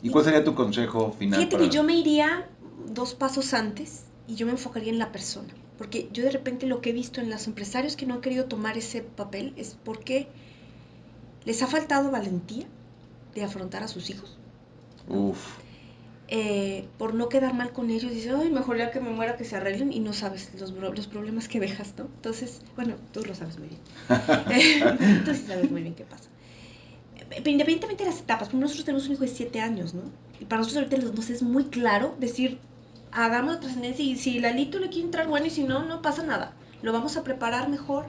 ¿Y cuál sería tu consejo final? Fíjate que yo me iría 2 pasos antes y yo me enfocaría en la persona. Porque yo de repente lo que he visto en los empresarios que no han querido tomar ese papel es porque les ha faltado valentía de afrontar a sus hijos. Uf. Por no quedar mal con ellos, dices, ay, mejor ya que me muera que se arreglen y no sabes los problemas que dejas, ¿no? Entonces, bueno, tú lo sabes muy bien. Tú sí sabes muy bien qué pasa. Pero independientemente de las etapas, nosotros tenemos un hijo de 7 años, ¿no? Y para nosotros ahorita nos es muy claro decir, hagamos la trascendencia y si Lalito le quiere entrar, bueno, y si no, no pasa nada. Lo vamos a preparar mejor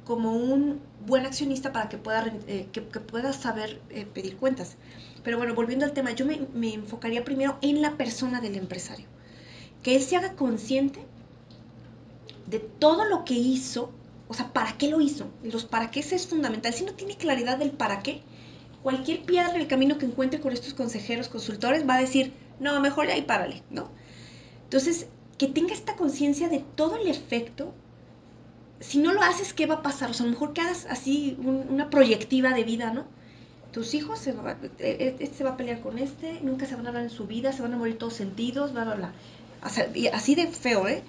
como un buen accionista para que pueda, que pueda saber pedir cuentas. Pero bueno, volviendo al tema, yo me enfocaría primero en la persona del empresario. Que él se haga consciente de todo lo que hizo, o sea, para qué lo hizo. Los para qué es fundamental. Si no tiene claridad del para qué, cualquier piedra en el camino que encuentre con estos consejeros, consultores, va a decir, no, mejor ya y párale, ¿no? Entonces, que tenga esta conciencia de todo el efecto. Si no lo haces, ¿qué va a pasar? O sea, a lo mejor que hagas así una proyectiva de vida, ¿no? Tus hijos, este se va a pelear con este, nunca se van a hablar en su vida, se van a morir todos sentidos, bla, bla, bla. O sea, así de feo, ¿eh?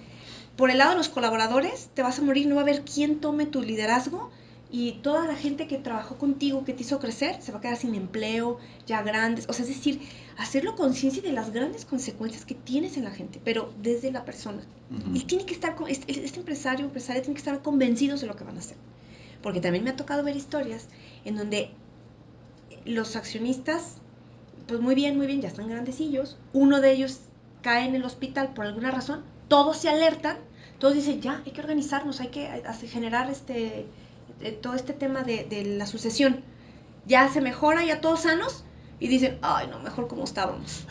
Por el lado de los colaboradores, te vas a morir, no va a haber quien tome tu liderazgo y toda la gente que trabajó contigo, que te hizo crecer, se va a quedar sin empleo, ya grandes. O sea, es decir, hacerlo conciencia de las grandes consecuencias que tienes en la gente, pero desde la persona. Y tiene que estar, este empresaria tiene que estar convencidos de lo que van a hacer. Porque también me ha tocado ver historias en donde los accionistas, pues muy bien, ya están grandecillos, uno de ellos cae en el hospital por alguna razón, todos se alertan, todos dicen, ya, hay que organizarnos, hay que generar todo este tema de la sucesión. Ya se mejora, ya todos sanos, y dicen, ay, no, mejor como estábamos.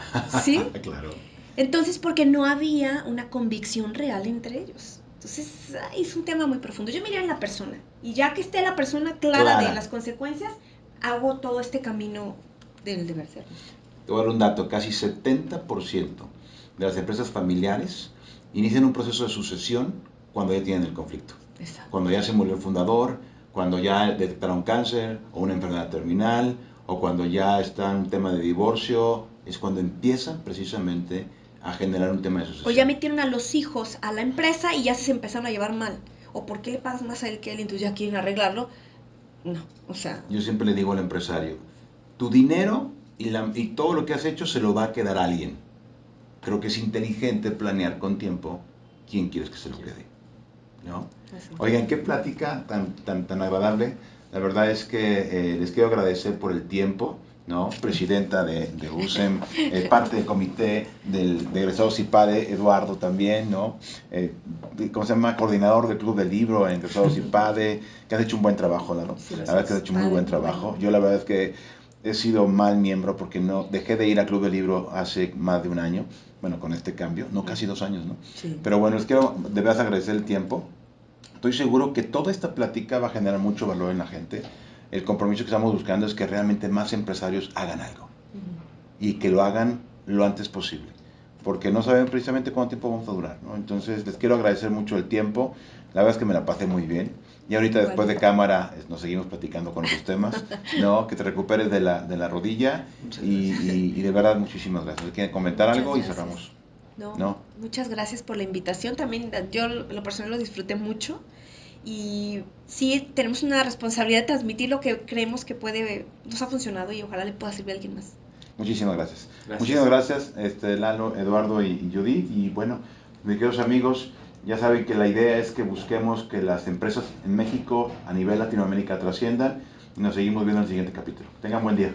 ¿Sí? Claro. Entonces, porque no había una convicción real entre ellos. Entonces, es un tema muy profundo. Yo miré en la persona, y ya que esté la persona clara de las consecuencias, hago todo este camino del deber ser. Te voy a dar un dato, casi 70% de las empresas familiares inician un proceso de sucesión cuando ya tienen el conflicto. Exacto. Cuando ya se murió el fundador, cuando ya detectaron cáncer o una enfermedad terminal, o cuando ya está un tema de divorcio, es cuando empiezan precisamente a generar un tema de sucesión. O ya metieron a los hijos a la empresa y ya se empezaron a llevar mal. O ¿por qué le pagas más a él que a él? Entonces ya quieren arreglarlo. No, o sea... Yo siempre le digo al empresario, tu dinero y todo lo que has hecho se lo va a quedar a alguien. Creo que es inteligente planear con tiempo quién quieres que se lo quede, ¿no? Oigan, qué plática tan agradable. La verdad es que les quiero agradecer por el tiempo, ¿no? Presidenta de USEM, parte del comité de egresados IPADE, Eduardo también, ¿no? ¿Cómo se llama? Coordinador del Club del Libro en egresados IPADE, que has hecho un buen trabajo, ¿no? Sí, la verdad es que has hecho muy buen trabajo. Yo la verdad es que he sido mal miembro porque no dejé de ir al Club del Libro hace más de un año, bueno, con este cambio, no, casi 2 años, ¿no? Sí. Pero bueno, les quiero de verdad agradecer el tiempo. Estoy seguro que toda esta plática va a generar mucho valor en la gente. El compromiso que estamos buscando es que realmente más empresarios hagan algo y que lo hagan lo antes posible, porque no saben precisamente cuánto tiempo vamos a durar, ¿no? Entonces les quiero agradecer mucho el tiempo. La verdad es que me la pasé muy bien. Y ahorita después de cámara nos seguimos platicando con otros temas, ¿no? Que te recuperes de la rodilla y de verdad muchísimas gracias. ¿Quieren comentar algo? Y cerramos. No, muchas gracias por la invitación. También yo lo personal lo disfruté mucho. Y sí, tenemos una responsabilidad de transmitir lo que creemos que nos ha funcionado y ojalá le pueda servir a alguien más. Muchísimas gracias. Muchísimas gracias, Lalo, Eduardo y Judith. Y bueno, mis queridos amigos, ya saben que la idea es que busquemos que las empresas en México, a nivel Latinoamérica, trasciendan. Y nos seguimos viendo en el siguiente capítulo. Tengan buen día.